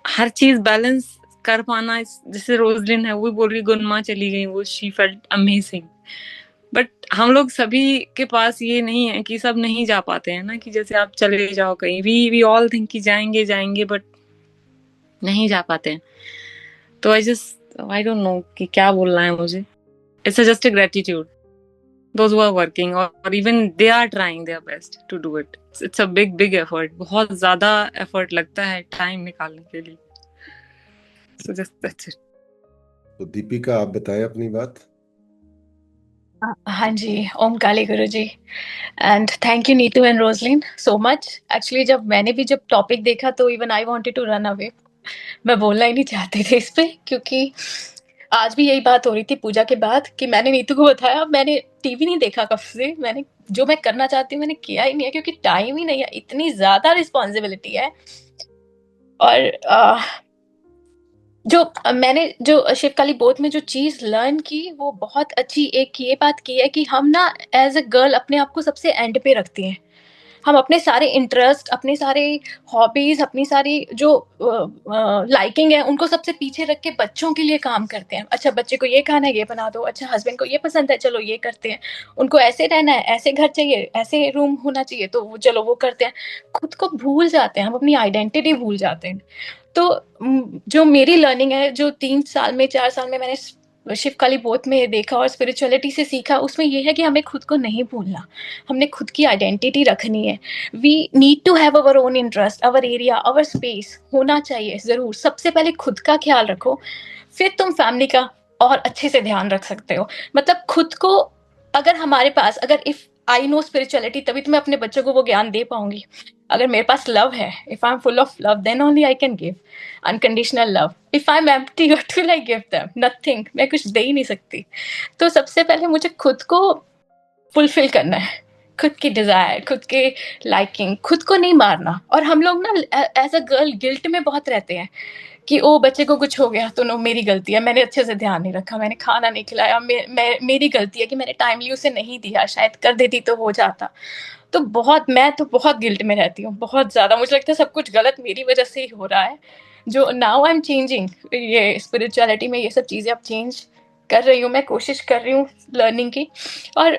हर चीज बैलेंस कर पाना, जैसे रोजलिन है वो बोल रही गुनमा चली गई, वो शी फेल्ट अमेजिंग। बट हम लोग सभी के पास ये नहीं है कि सब नहीं जा पाते हैं ना, कि जैसे आप चले जाओ कहीं, वी ऑल थिंक कि जाएंगे जाएंगे बट नहीं जा पाते हैं। तो आई डोंट नो कि क्या बोलना है मुझे। It's just a gratitude those who are working, or even they are trying their best to do it. It's a big effort. बहुत ज्यादा effort लगता है टाइम निकालने के लिए। So just that's it. तो दीपिका, आप बताएं अपनी बात। हाँ जी, Om Kali guru ji, and thank you Neetu and Roslyn so much. Actually जब टॉपिक देखा तो even I wanted to run away. मैं बोलना ही नहीं चाहती थी इस पे, क्योंकि आज भी यही बात हो रही थी पूजा के बाद कि मैंने नीतू को बताया मैंने टीवी नहीं देखा कब से, मैंने जो मैं करना चाहती हूँ मैंने किया ही नहीं है, क्योंकि टाइम ही नहीं है, इतनी ज्यादा रिस्पॉन्सिबिलिटी है। और मैंने जो शिवकाली बोध में जो चीज लर्न की वो बहुत अच्छी एक ये बात की है कि हम ना एज अ गर्ल अपने आप को सबसे एंड पे रखती हैं। हम अपने सारे इंटरेस्ट, अपने सारे हॉबीज, अपनी सारी जो लाइकिंग है उनको सबसे पीछे रख के बच्चों के लिए काम करते हैं। अच्छा बच्चे को ये खाना है ये बना दो, अच्छा हस्बैंड को ये पसंद है चलो ये करते हैं, उनको ऐसे रहना है, ऐसे घर चाहिए, ऐसे रूम होना चाहिए तो वो चलो वो करते हैं। खुद को भूल जाते हैं, हम अपनी आइडेंटिटी भूल जाते हैं। तो जो मेरी लर्निंग है, जो 4 साल में मैंने शिवकाली बोध में देखा और स्पिरिचुअलिटी से सीखा, उसमें यह है कि हमें खुद को नहीं भूलना, हमने खुद की आइडेंटिटी रखनी है। We need to have our own interest, our area, our space होना चाहिए जरूर। सबसे पहले खुद का ख्याल रखो, फिर तुम फैमिली का और अच्छे से ध्यान रख सकते हो। मतलब खुद को अगर हमारे पास, अगर इफ आई नो स्पिरिचुअलिटी तभी तो मैं अपने बच्चों को वो ज्ञान दे पाऊंगी। अगर मेरे पास लव है, if I am full of love, then only I can give unconditional love. If I am empty, what will I give them? Nothing. मैं कुछ दे ही नहीं सकती। तो सबसे पहले मुझे खुद को फुलफिल करना है, खुद की डिजायर, खुद के लाइकिंग, खुद को नहीं मारना। और हम लोग ना एज अ गर्ल गिल्ट में बहुत रहते हैं कि ओ बच्चे को कुछ हो गया तो नो मेरी गलती है, मैंने अच्छे से ध्यान नहीं रखा, मैंने खाना नहीं खिलाया, मेरी गलती है कि मैंने टाइमली उसे नहीं दिया, शायद कर देती तो हो जाता। तो मैं तो बहुत गिल्ट में रहती हूँ, बहुत ज्यादा। मुझे लगता है सब कुछ गलत मेरी वजह से ही हो रहा है। जो नाउ आई एम चेंजिंग, ये स्पिरिचुअलिटी में ये सब चीजें अब चेंज कर रही हूँ, मैं कोशिश कर रही हूँ लर्निंग की। और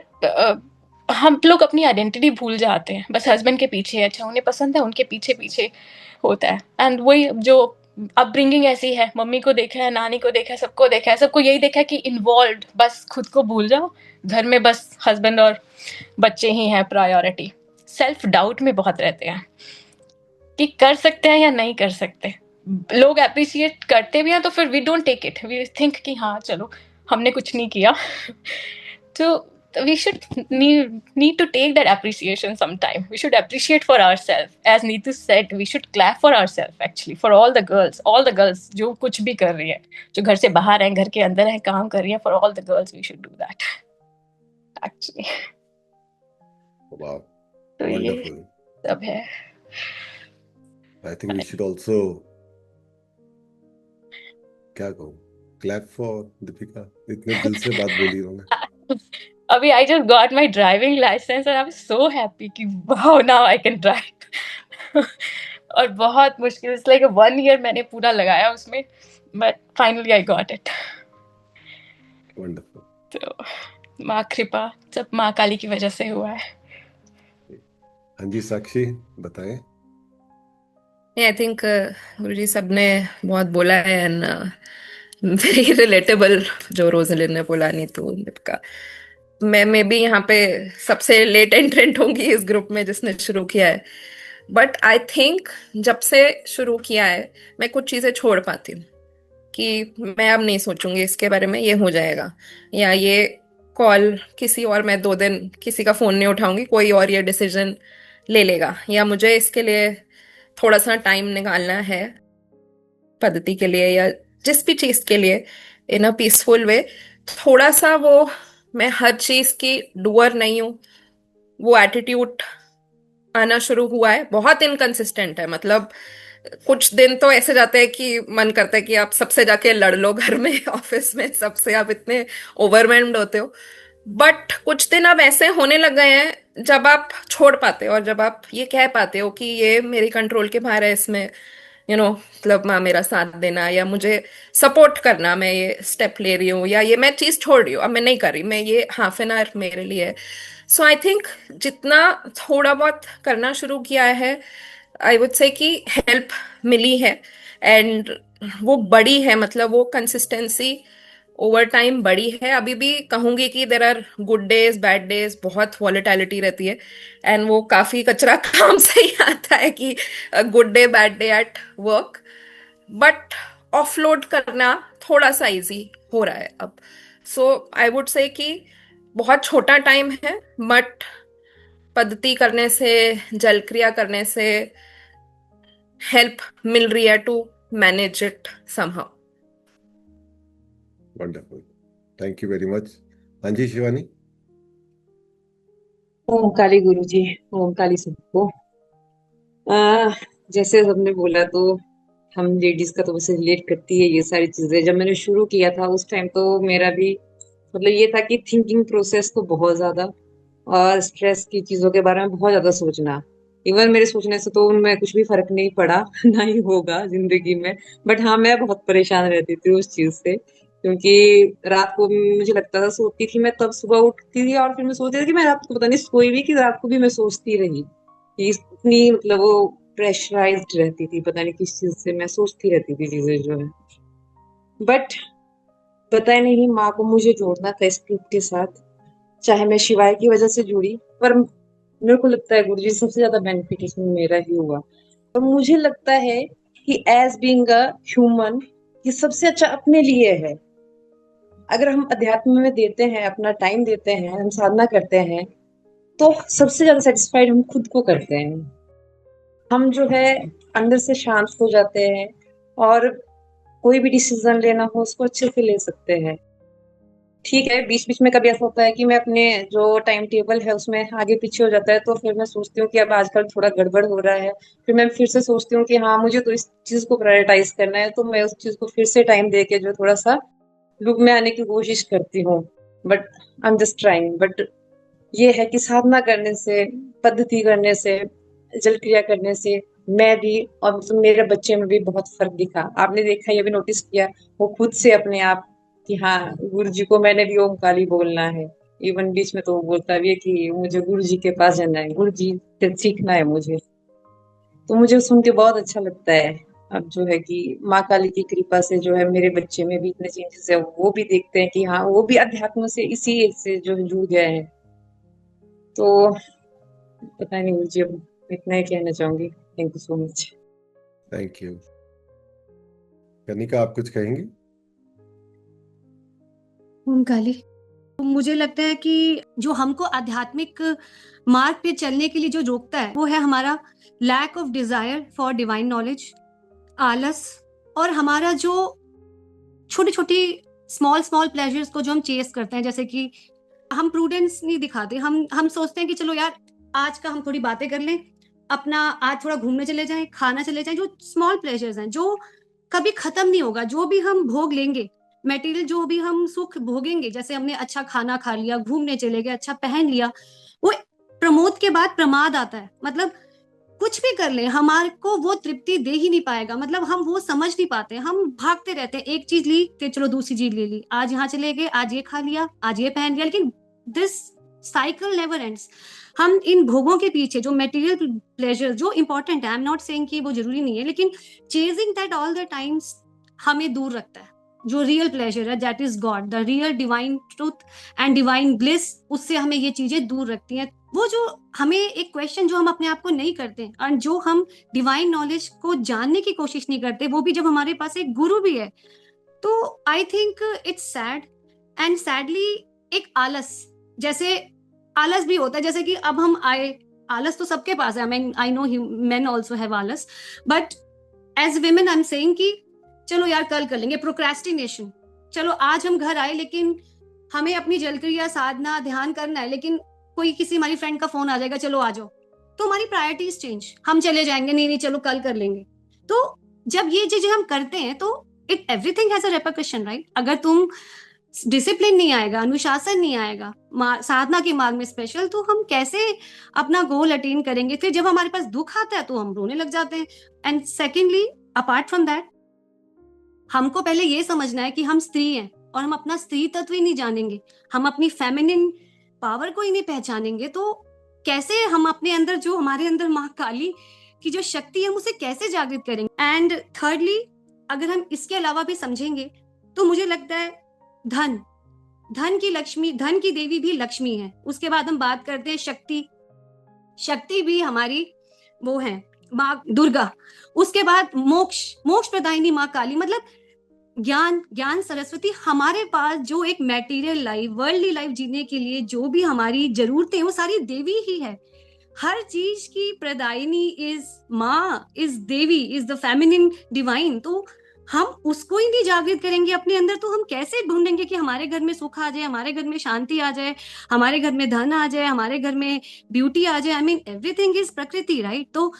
हम लोग अपनी आइडेंटिटी भूल जाते हैं, बस हस्बैंड के पीछे, अच्छा उन्हें पसंद है उनके पीछे पीछे होता है। एंड वही जो अपब्रिंगिंग ऐसी है, मम्मी को देखा है, नानी को देखा है, सबको यही देखा है कि इन्वॉल्व, बस खुद को भूल जाओ, घर में बस हस्बैंड और बच्चे ही हैं प्रायोरिटी। सेल्फ डाउट में बहुत रहते हैं कि कर सकते हैं या नहीं कर सकते। लोग अप्रिशिएट करते भी हैं तो फिर we don't take it, we think कि हाँ चलो हमने कुछ नहीं किया। तो we should need to take that appreciation sometime. We should appreciate for ourselves. As Neetu said, we should clap for ourselves actually, for all the girls जो कुछ भी कर रही है, जो घर से बाहर हैं, घर के अंदर हैं, काम कर रही हैं, for all the girls we should do that actually. Wow, तो ये wonderful. सब है। I think we should also, क्या कहूँ, clap for Deepika. इतने दिल से बात बोली उन्होंने। अभी I just got my driving license and I'm so happy कि wow now I can drive. और बहुत मुश्किल, it's like 1 year मैंने पूरा लगाया उसमें, but finally I got it. Wonderful. तो माँ कृपा, सब माँ काली की वजह से हुआ है। हाँ जी साक्षी, बताएं। आई थिंक गुरुजी सबने बहुत बोला है एंड वेरी रिलेटेबल जो रोजलिन ने बोला, नीतू, दीपिका। मैं भी यहाँ पे सबसे लेट एंट्रेंट होंगी इस ग्रुप में जिसने शुरू किया है, बट आई थिंक जब से शुरू किया है मैं कुछ चीजें छोड़ पाती हूँ कि मैं अब नहीं सोचूंगी इसके बारे में, ये हो जाएगा, या ये कॉल किसी और, मैं 2 दिन किसी का फोन नहीं उठाऊंगी, कोई और ये डिसीजन ले लेगा, या मुझे इसके लिए थोड़ा सा टाइम निकालना है पद्धति के लिए या जिस भी चीज के लिए, इन अ पीसफुल वे। थोड़ा सा वो, मैं हर चीज की डूअर नहीं हूँ, वो एटीट्यूड आना शुरू हुआ है। बहुत इनकंसिस्टेंट है, मतलब कुछ दिन तो ऐसे जाते हैं कि मन करता है कि आप सबसे जाके लड़ लो घर में, ऑफिस में सबसे, आप इतने ओवरवेल्म्ड होते हो। बट कुछ दिन अब ऐसे होने लग गए हैं जब आप छोड़ पाते हो और जब आप ये कह पाते हो कि ये मेरी कंट्रोल के बाहर है, इसमें मतलब माँ मेरा साथ देना या मुझे सपोर्ट करना, मैं ये स्टेप ले रही हूँ या ये मैं चीज छोड़ रही हूँ, अब मैं नहीं कर रही, मैं ये हाफ एन आवर मेरे लिए है। सो आई थिंक जितना थोड़ा बहुत करना शुरू किया है, आई वुड से कि हेल्प मिली है, एंड वो बड़ी है, मतलब वो कंसिस्टेंसी ओवर टाइम बड़ी है। अभी भी कहूंगी कि there are good days, bad days, बहुत वॉलेटिलिटी रहती है, एंड वो काफी कचरा काम से ही आता है कि good day bad day at work, but offload करना थोड़ा सा इजी हो रहा है अब। सो आई वुड से कि बहुत छोटा टाइम है, बट पद्धति करने से, जल क्रिया करने से हेल्प मिल रही है to manage it somehow. Wonderful, thank you very much. हाँ जी शिवानी। ओम काली गुरु जी, ओम काली सबको। जैसे सबने बोला, तो हम लेडीज का तो वैसे रिलेट करती है ये सारी चीजें। जब मैंने शुरू किया था उस टाइम तो मेरा भी मतलब ये था कि थिंकिंग प्रोसेस तो बहुत ज्यादा, और स्ट्रेस की चीजों के बारे में बहुत ज्यादा सोचना। इवन मेरे सोचने से तो उनमें कुछ भी फर्क नहीं पड़ा ना ही होगा जिंदगी में। बट हाँ, मैं बहुत परेशान रहती थी उस चीज से, क्योंकि रात को मुझे लगता था, सोती थी मैं तब सुबह उठती थी और फिर मैं सोचती थी कि मैं रात को पता नहीं सोई भी कि रात को भी मैं सोचती रही कि इतनी मतलब वो प्रेशराइज्ड रहती थी, पता नहीं किस चीज से मैं सोचती रहती थी चीजें जो है। बट पता नहीं माँ को मुझे जोड़ना था इस ग्रुप के साथ, चाहे मैं शिवाय की वजह से जुड़ी, पर मेरे को लगता है गुरुजी सबसे ज्यादा बेनिफिट इसमें मेरा ही हुआ। और मुझे लगता है कि एज बीइंग अ ह्यूमन, ये सबसे अच्छा अपने लिए है। अगर हम अध्यात्म में देते हैं, अपना टाइम देते हैं, हम साधना करते हैं, तो सबसे ज्यादा सेटिस्फाइड हम खुद को करते हैं। हम जो है अंदर से शांत हो जाते हैं और कोई भी डिसीजन लेना हो उसको अच्छे से ले सकते हैं। ठीक है, बीच बीच में कभी ऐसा होता है कि मैं अपने जो टाइम टेबल है उसमें आगे पीछे हो जाता है, तो फिर मैं सोचती हूँ कि अब आजकल थोड़ा गड़बड़ हो रहा है। फिर मैं फिर से सोचती हूँ कि हाँ, मुझे तो इस चीज को प्रायोरिटाइज करना है, तो मैं उस चीज को फिर से टाइम दे के जो थोड़ा सा लुक में आने की कोशिश करती हूँ। But I am just trying. But ये है कि साधना करने से, पद्धति करने से, जल क्रिया करने से मैं भी और मतलब मेरे बच्चे में भी बहुत फर्क दिखा। आपने देखा, ये भी नोटिस किया, वो खुद से अपने आप कि हाँ, गुरु जी को मैंने भी ओम काली बोलना है, इवन बीच में तो वो बोलता भी है कि मुझे गुरु जी के पास जाना है, गुरु जी से सीखना है मुझे। तो मुझे सुन के बहुत अच्छा लगता है। अब जो है कि माँ काली की कृपा से जो है मेरे बच्चे में भी इतने चेंजेस है, वो भी देखते हैं कि हाँ वो भी अध्यात्म से इसी एज से जो है जुड़ गए हैं। तो पता नहीं मुझे, अब इतना ही कहना चाहूंगी। Thank you so much. Thank you. Kanika, आप कुछ कहेंगे? ओम काली, मुझे लगता है कि जो हमको आध्यात्मिक मार्ग पे चलने के लिए जो रोकता है वो है हमारा lack of desire for divine knowledge, आलस, और हमारा जो छोटी छोटी स्मॉल स्मॉल प्लेजर्स को जो हम चेस करते हैं, जैसे कि हम प्रूडेंस नहीं दिखाते। हम सोचते हैं कि चलो यार आज का हम थोड़ी बातें कर लें, अपना आज थोड़ा घूमने चले जाएं, खाना चले जाएं, जो स्मॉल प्लेजर्स हैं जो कभी खत्म नहीं होगा। जो भी हम भोग लेंगे, मटेरियल जो भी हम सुख भोगेंगे, जैसे हमने अच्छा खाना खा लिया, घूमने चले गए, अच्छा पहन लिया, वो प्रमोद के बाद प्रमाद आता है। मतलब कुछ भी कर ले हमारे को वो तृप्ति दे ही नहीं पाएगा। मतलब हम वो समझ नहीं पाते, हम भागते रहते हैं। एक चीज ली फिर चलो दूसरी चीज ले ली, आज यहाँ चले गए, आज ये खा लिया, आज ये पहन लिया, लेकिन दिस साइकिल नेवर एंड्स। हम इन भोगों के पीछे जो मटेरियल प्लेजर जो इंपॉर्टेंट है, आई एम नॉट सेइंग कि वो जरूरी नहीं है, लेकिन chasing that all the times हमें दूर रखता है। जो रियल प्लेजर है, that is God, the real divine truth and divine bliss, उससे हमें ये चीजें दूर रखती हैं। वो जो हमें एक क्वेश्चन जो हम अपने आप को नहीं करते, और जो हम डिवाइन नॉलेज को जानने की कोशिश नहीं करते, वो भी जब हमारे पास एक गुरु भी है, तो I think it's sad. And sadly एक आलस, जैसे आलस भी होता है, जैसे कि अब हम आए, आलस तो सबके पास है, I know men also have आलस, but as women I am saying कि चलो यार कल कर लेंगे, प्रोक्रेस्टिनेशन। चलो आज हम घर आए, लेकिन हमें अपनी जलक्रिया साधना ध्यान करना है, लेकिन कोई किसी हमारी फ्रेंड का फोन आ जाएगा, चलो आ जाओ, तो हमारी प्रायोरिटीज चेंज, हम चले जाएंगे, नहीं नहीं चलो कल कर लेंगे। तो जब ये चीजें हम करते हैं तो it everything has a repercussion, right? अगर तुम डिसिप्लिन नहीं आएगा, अनुशासन नहीं आएगा साधना के मार्ग में स्पेशल, तो हम कैसे अपना गोल अटेन करेंगे? फिर जब हमारे पास दुख आता है तो हम रोने लग जाते हैं। And secondly, apart from that, हमको पहले ये समझना है कि हम स्त्री हैं, और हम अपना स्त्री तत्व ही नहीं जानेंगे, हम अपनी फेमिनिन पावर को ही नहीं पहचानेंगे, तो कैसे हम अपने अंदर जो हमारे अंदर माँ काली की जो शक्ति है, हम उसे कैसे जागृत करेंगे? एंड थर्डली, अगर हम इसके अलावा भी समझेंगे तो मुझे लगता है धन, धन की लक्ष्मी, धन की देवी भी लक्ष्मी है। उसके बाद हम बात करते हैं शक्ति, शक्ति भी हमारी वो है माँ दुर्गा। उसके बाद मोक्ष, मोक्ष प्रदायिनी माँ काली, मतलब ज्ञान, ज्ञान सरस्वती। हमारे पास जो एक मटेरियल लाइफ, वर्ल्डली लाइफ जीने के लिए जो भी हमारी जरूरतें, वो सारी देवी ही है। हर चीज की प्रदायिनी इज माँ, is Devi, is the feminine divine. तो हम उसको ही नहीं जागृत करेंगे अपने अंदर, तो हम कैसे ढूंढेंगे कि हमारे घर में सुख आ जाए, हमारे घर में शांति आ जाए, हमारे घर में धन आ जाए, हमारे घर में ब्यूटी आ जाए? आई मीन एवरीथिंग इज प्रकृति, राइट? तो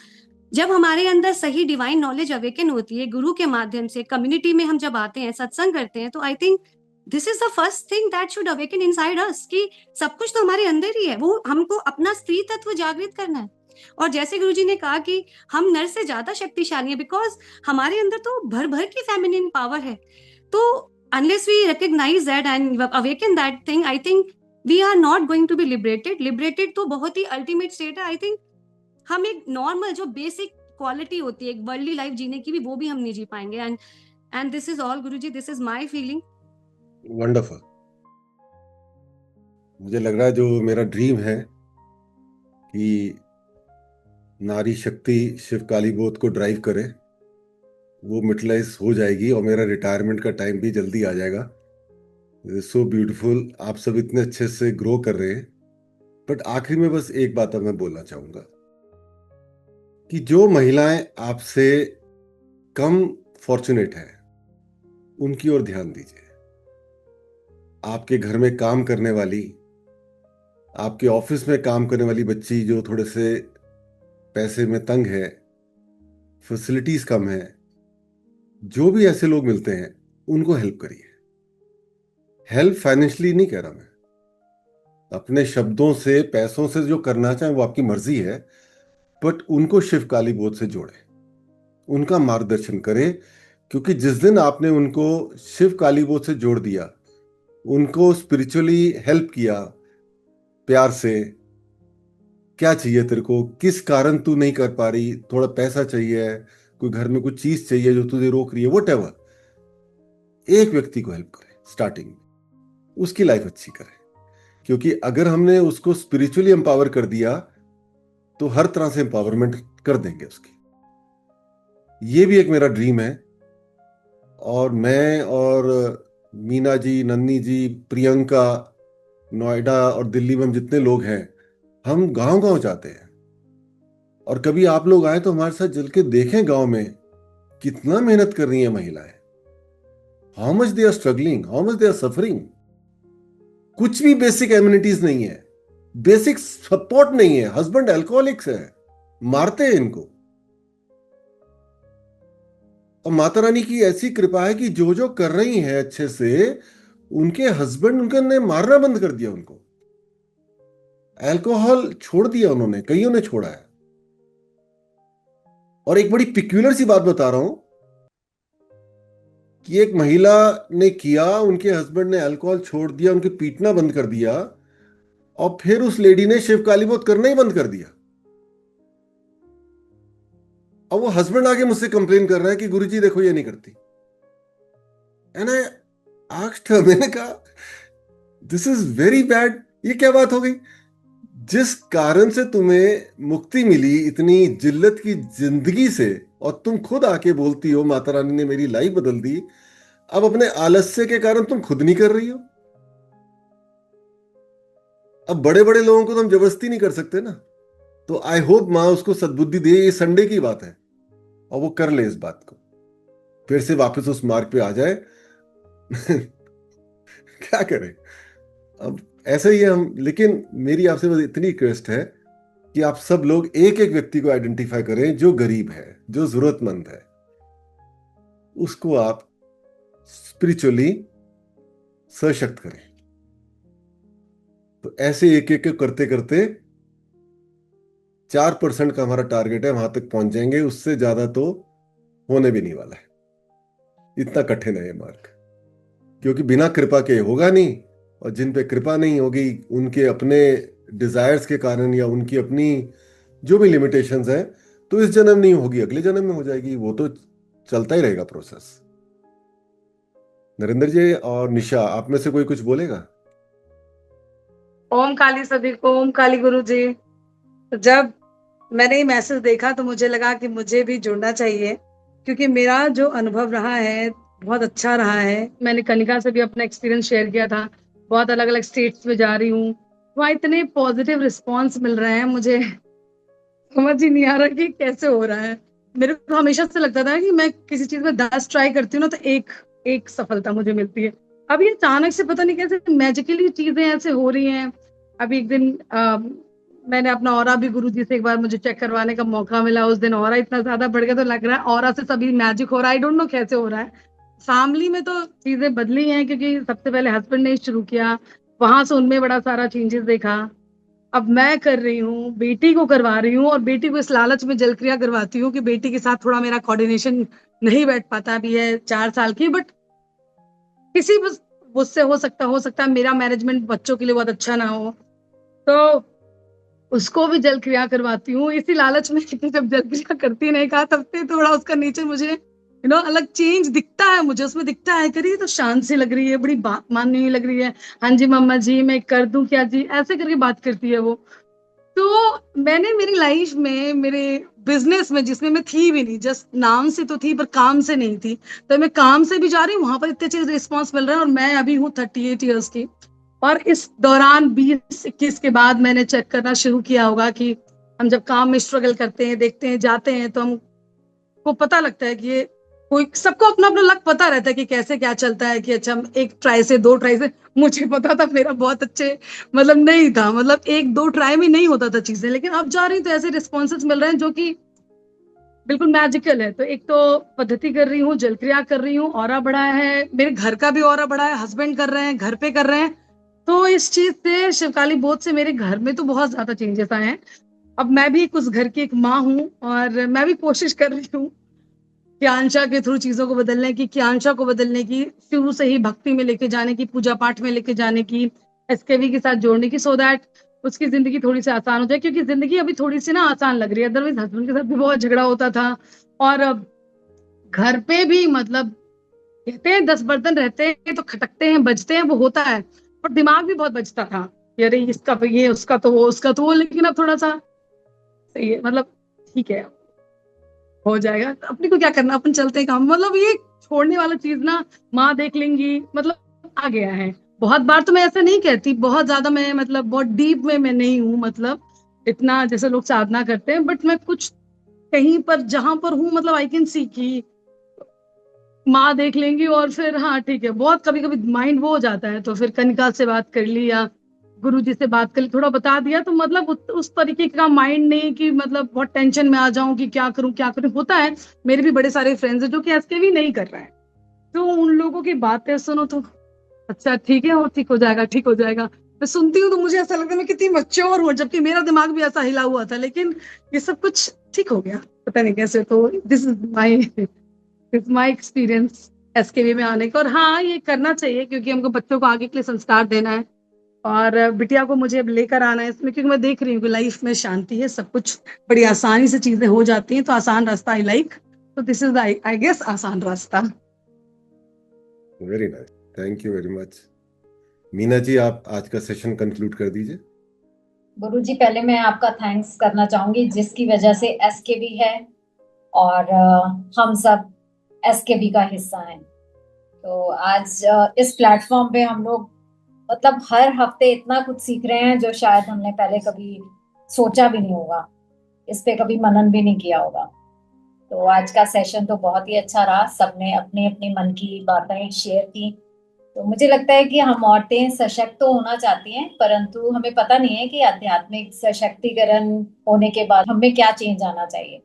जब हमारे अंदर सही डिवाइन नॉलेज अवेकन होती है गुरु के माध्यम से, कम्युनिटी में हम जब आते हैं, सत्संग करते हैं, तो I think this is the first thing that should awaken inside us, कि सब कुछ तो हमारे अंदर ही है, वो हमको अपना स्त्री तत्व जागृत करना है। और जैसे गुरुजी ने कहा कि हम नर से ज्यादा शक्तिशाली है, बिकॉज हमारे अंदर तो भर भर की फेमिनिन पावर है। तो unless we recognize that and awaken that thing, I think we are not going to be liberated. Liberated तो बहुत ही अल्टीमेट स्टेट है। आई थिंक हम एक नॉर्मल जो बेसिक क्वालिटी होती है एक वर्ल्डली लाइफ जीने की भी, वो भी हम नहीं जी पाएंगे। And this is all Guruji, this is my feeling. Wonderful. मुझे लग रहा है जो मेरा ड्रीम है कि नारी शक्ति शिव काली बोध को ड्राइव करे, वो मिटलाइज हो जाएगी और मेरा रिटायरमेंट का टाइम भी जल्दी आ जाएगा। सो ब्यूटीफुल, आप सब इतने अच्छे से ग्रो कर रहे हैं। बट आखिरी में बस एक बात मैं बोलना चाहूंगा कि जो महिलाएं आपसे कम फॉर्चुनेट है, उनकी ओर ध्यान दीजिए। आपके घर में काम करने वाली, आपके ऑफिस में काम करने वाली बच्ची जो थोड़े से पैसे में तंग है, फैसिलिटीज कम है, जो भी ऐसे लोग मिलते हैं उनको हेल्प करिए। हेल्प फाइनेंशियली नहीं कह रहा मैं, अपने शब्दों से, पैसों से जो करना चाहें वो आपकी मर्जी है, बट उनको शिव काली बोध से जोड़े, उनका मार्गदर्शन करें। क्योंकि जिस दिन आपने उनको शिव काली बोध से जोड़ दिया, उनको स्पिरिचुअली हेल्प किया, प्यार से, क्या चाहिए तेरे को, किस कारण तू नहीं कर पा रही, थोड़ा पैसा चाहिए, कोई घर में कुछ चीज चाहिए जो तुझे रोक रही है, वट एक व्यक्ति को हेल्प करे स्टार्टिंग में, उसकी लाइफ अच्छी करे। क्योंकि अगर हमने उसको स्पिरिचुअली एम्पावर कर दिया तो हर तरह से एम्पावरमेंट कर देंगे उसकी। ये भी एक मेरा ड्रीम है। और मैं और मीना जी, नन्नी जी, प्रियंका, नोएडा और दिल्ली में हम जितने लोग हैं, हम गांव गांव जाते हैं। और कभी आप लोग आए तो हमारे साथ चल के देखें गांव में कितना मेहनत कर रही हैं महिलाएं, how much they are struggling, how much they are suffering. कुछ भी बेसिक एम्यूनिटीज नहीं है, बेसिक सपोर्ट नहीं है, हस्बैंड अल्कोहलिक्स है, मारते हैं इनको। और माता रानी की ऐसी कृपा है कि जो जो कर रही हैं अच्छे से, उनके हस्बैंड उनके मारना बंद कर दिया, उनको अल्कोहल छोड़ दिया उन्होंने, कईयों ने छोड़ा है। और एक बड़ी पिक्यूलर सी बात बता रहा हूं कि एक महिला ने किया, उनके हस्बैंड ने अल्कोहल छोड़ दिया, उनके पीटना बंद कर दिया, और फिर उस लेडी ने शिव काली बोध करना ही बंद कर दिया। और वो हस्बैंड आके मुझसे कंप्लेन कर रहा है कि गुरुजी देखो ये नहीं करती। एंड आई आस्क्ड हर, मैंने कहा दिस इज वेरी बैड, ये क्या बात हो गई? जिस कारण से तुम्हें मुक्ति मिली इतनी जिल्लत की जिंदगी से, और तुम खुद आके बोलती हो माता रानी ने मेरी लाइफ बदल दी, अब अपने आलस्य के कारण तुम खुद नहीं कर रही हो। अब बड़े बड़े लोगों को तो हम जबरदस्ती नहीं कर सकते ना। तो आई होप माँ उसको सद्बुद्धि दे, ये संडे की बात है और वो कर ले इस बात को, फिर से वापस उस मार्ग पे आ जाए। क्या करें, अब ऐसे ही है हम। लेकिन मेरी आपसे बस इतनी रिक्वेस्ट है कि आप सब लोग एक एक व्यक्ति को आइडेंटिफाई करें जो गरीब है, जो जरूरतमंद है, उसको आप स्पिरिचुअली सशक्त करें। तो ऐसे एक एक करते करते 4% का हमारा टारगेट है, वहां तक पहुंच जाएंगे। उससे ज्यादा तो होने भी नहीं वाला है, इतना कठिन है ये मार्ग। क्योंकि बिना कृपा के होगा नहीं, और जिन पे कृपा नहीं होगी उनके अपने डिजायर्स के कारण या उनकी अपनी जो भी लिमिटेशंस हैं, तो इस जन्म नहीं होगी, अगले जन्म में हो जाएगी। वो तो चलता ही रहेगा प्रोसेस। नरेंद्र जी और निशा, आप में से कोई कुछ बोलेगा? ओम काली सभी को, ओम काली गुरु जी। तो जब मैंने ये मैसेज देखा तो मुझे लगा कि मुझे भी जुड़ना चाहिए, क्योंकि मेरा जो अनुभव रहा है बहुत अच्छा रहा है। मैंने कनिका से भी अपना एक्सपीरियंस शेयर किया था। बहुत अलग अलग स्टेट्स में जा रही हूँ, वहाँ इतने पॉजिटिव रिस्पॉन्स मिल रहे हैं, मुझे समझ ही नहीं आ रहा कि कैसे हो रहा है। मेरे को हमेशा से लगता था कि मैं किसी चीज में 10 ट्राई करती हूँ ना तो एक सफलता मुझे मिलती है। अब ये अचानक से पता नहीं कैसे मैजिकली चीजें ऐसे हो रही हैं। अभी एक दिन मैंने अपना ऑरा भी गुरुजी से एक बार मुझे चेक करवाने का मौका मिला। उस दिन ऑरा इतना ज्यादा बढ़ गया, तो लग रहा है ऑरा से सभी मैजिक हो रहा है। आई डोंट नो कैसे हो रहा है। फैमिली में तो चीजें बदली हैं, क्योंकि सबसे पहले हस्बैंड ने शुरू किया, वहां से उनमें बड़ा सारा चेंजेस देखा। अब मैं कर रही हूँ, बेटी को करवा रही हूँ, और बेटी को इस लालच में जल क्रिया करवाती हूँ कि बेटी के साथ थोड़ा मेरा कोऑर्डिनेशन नहीं बैठ पाता। अभी है 4 साल की, बट किसी मुझसे हो सकता है मेरा मैनेजमेंट बच्चों के लिए बहुत अच्छा ना हो, तो उसको भी जल क्रिया करवाती हूँ इसी लालच में कि जब जल क्रिया करती नहीं कहा तब से थोड़ा उसका नेचर मुझे अलग चेंज दिखता है। मुझे उसमें दिखता है करिए तो शांत सी लग रही है, बड़ी बात मानने नहीं लग रही है। हाँ जी मम्मा जी, मैं कर दूं क्या जी, ऐसे करके बात करती है वो। तो मैंने मेरी लाइफ में, मेरे बिजनेस में, जिसमें मैं थी भी नहीं, जस्ट नाम से तो थी पर काम से नहीं थी, तो मैं काम से भी जा रही हूँ, वहां पर इतने अच्छे रिस्पॉन्स मिल रहा है। और मैं अभी हूँ 38 ईयर्स की, और इस दौरान 20-21 के बाद मैंने चेक करना शुरू किया होगा कि हम जब काम में स्ट्रगल करते हैं, देखते हैं, जाते हैं, तो हमको पता लगता है कि ये कोई, सबको अपना अपना लक पता रहता है कि कैसे क्या चलता है। कि अच्छा 1 ट्राई से 2 ट्राई से, मुझे पता था मेरा बहुत अच्छे नहीं था, 1-2 ट्राई में नहीं होता था चीजें, लेकिन अब जा रही तो ऐसे रिस्पॉन्सेस मिल रहे हैं जो कि बिल्कुल मैजिकल है। तो एक तो पद्धति कर रही हूँ, जल क्रिया कर रही हूँ, ऑरा बढ़ा है, मेरे घर का भी ऑरा बढ़ा है, हस्बैंड कर रहे हैं, घर पे कर रहे हैं। तो इस चीज से, शिवकाली बोध से मेरे घर में तो बहुत ज्यादा चेंजेस आए हैं। अब मैं भी उस घर की एक माँ हूँ, और मैं भी कोशिश कर रही हूँ ज्ञानशा के थ्रू चीजों को बदलने की, ज्ञानशा को बदलने की, शुरू से ही भक्ति में लेके जाने की, पूजा पाठ में लेके जाने की, एसकेवी के साथ जोड़ने की, सो दैट उसकी जिंदगी थोड़ी सी आसान हो जाए, क्योंकि जिंदगी अभी थोड़ी सी ना आसान लग रही है। अदरवाइज हस्बैंड के साथ भी बहुत झगड़ा होता था, और अब घर पे भी मतलब कहते हैं 10 बर्तन रहते हैं तो खटकते हैं, बजते हैं, वो होता है, और दिमाग भी बहुत बजता था कि अरे इसका तो ये, उसका तो वो, उसका तो वो। लेकिन अब थोड़ा सा सही है, मतलब ठीक है, हो जाएगा। अपने को क्या करना, अपन चलते हैं काम, मतलब ये छोड़ने वाला चीज ना माँ देख लेंगी, मतलब आ गया है। बहुत बार तो मैं ऐसा नहीं कहती, बहुत ज्यादा मैं मतलब बहुत डीप में मैं नहीं हूँ, मतलब इतना जैसे लोग साधना करते हैं, बट मैं कुछ कहीं पर जहां पर हूँ, मतलब आई कैन सी की माँ देख लेंगी, और फिर हाँ ठीक है, बहुत कभी कभी माइंड वो हो जाता है, तो फिर कनिका से बात कर ली या गुरु जी से बात कर ली, थोड़ा बता दिया, तो मतलब उस तरीके का माइंड नहीं कि मतलब बहुत टेंशन में आ जाऊं कि क्या करूं क्या करूं। होता है, मेरे भी बड़े सारे फ्रेंड्स हैं जो कि एसके भी नहीं कर रहे हैं, तो उन लोगों की बातें सुनो तो अच्छा ठीक है, और ठीक हो जाएगा, ठीक हो जाएगा। मैं सुनती हूँ तो मुझे ऐसा लगता है मैं कितनी मैच्योर हूँ, जबकि मेरा दिमाग भी ऐसा हिला हुआ था, लेकिन ये सब कुछ ठीक हो गया, पता नहीं कैसे। तो दिस माई एक्सपीरियंस एसकेवी में आने का। और हाँ, ये करना चाहिए क्योंकि हमको बच्चों को आगे के लिए संस्कार देना है, और बिटिया को मुझे अब लेकर आना है इसमें, क्योंकि मैं देख रही हूँ कि लाइफ में शांति है, सब कुछ बड़ी आसानी से चीजें हो जाती हैं, तो आसान रास्ता आई लाइक, तो दिस इज आई गेस आसान रास्ता। Very nice, thank you very much. Meena ji, आप आज का सेशन कंक्लूड कर दीजिए। गुरुजी, पहले मैं आपका थैंक्स करना चाहूंगी, जिसकी वजह से एसकेबी है और हम सब एसकेबी का हिस्सा हैं। तो आज इस प्लेटफॉर्म पे हम लोग मतलब हर हफ्ते इतना कुछ सीख रहे हैं जो शायद हमने पहले कभी सोचा भी नहीं होगा, इस पे कभी मनन भी नहीं किया होगा। तो आज का सेशन तो बहुत ही अच्छा रहा, सबने अपनी अपनी मन की बातें शेयर की। तो मुझे लगता है कि हम औरतें सशक्त तो होना चाहती हैं, परंतु हमें पता नहीं है कि आध्यात्मिक सशक्तिकरण होने के बाद हमें क्या चेंज आना चाहिए।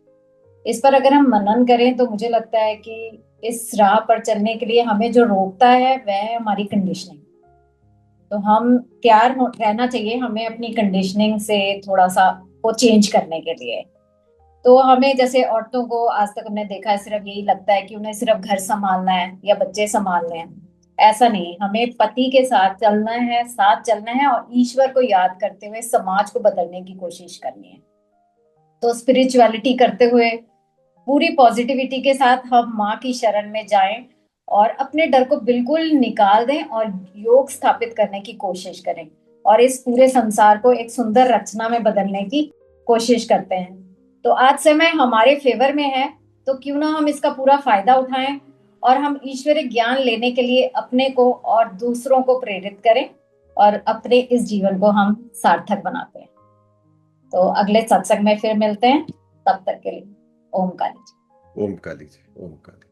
इस पर अगर हम मनन करें तो मुझे लगता है कि इस राह पर चलने के लिए हमें जो रोकता है वह है हमारी कंडीशनिंग। तो हम तैयार रहना चाहिए हमें अपनी कंडीशनिंग से थोड़ा सा वो चेंज करने के लिए। तो हमें जैसे औरतों को आज तक हमने देखा है, सिर्फ यही लगता है कि उन्हें सिर्फ घर संभालना है या बच्चे संभालने हैं। ऐसा नहीं, हमें पति के साथ चलना है, साथ चलना है, और ईश्वर को याद करते हुए समाज को बदलने की कोशिश करनी है। तो स्पिरिचुअलिटी करते हुए पूरी पॉजिटिविटी के साथ हम माँ की शरण में जाएं और अपने डर को बिल्कुल निकाल दें और योग स्थापित करने की कोशिश करें, और इस पूरे संसार को एक सुंदर रचना में बदलने की कोशिश करते हैं। तो आज समय हमारे फेवर में है, तो क्यों ना हम इसका पूरा फायदा उठाएं और हम ईश्वरीय ज्ञान लेने के लिए अपने को और दूसरों को प्रेरित करें और अपने इस जीवन को हम सार्थक बनाते हैं। तो अगले सत्संग में फिर मिलते हैं, तब तक के लिए ओम काली जी। ओम काली जी, ओम काली।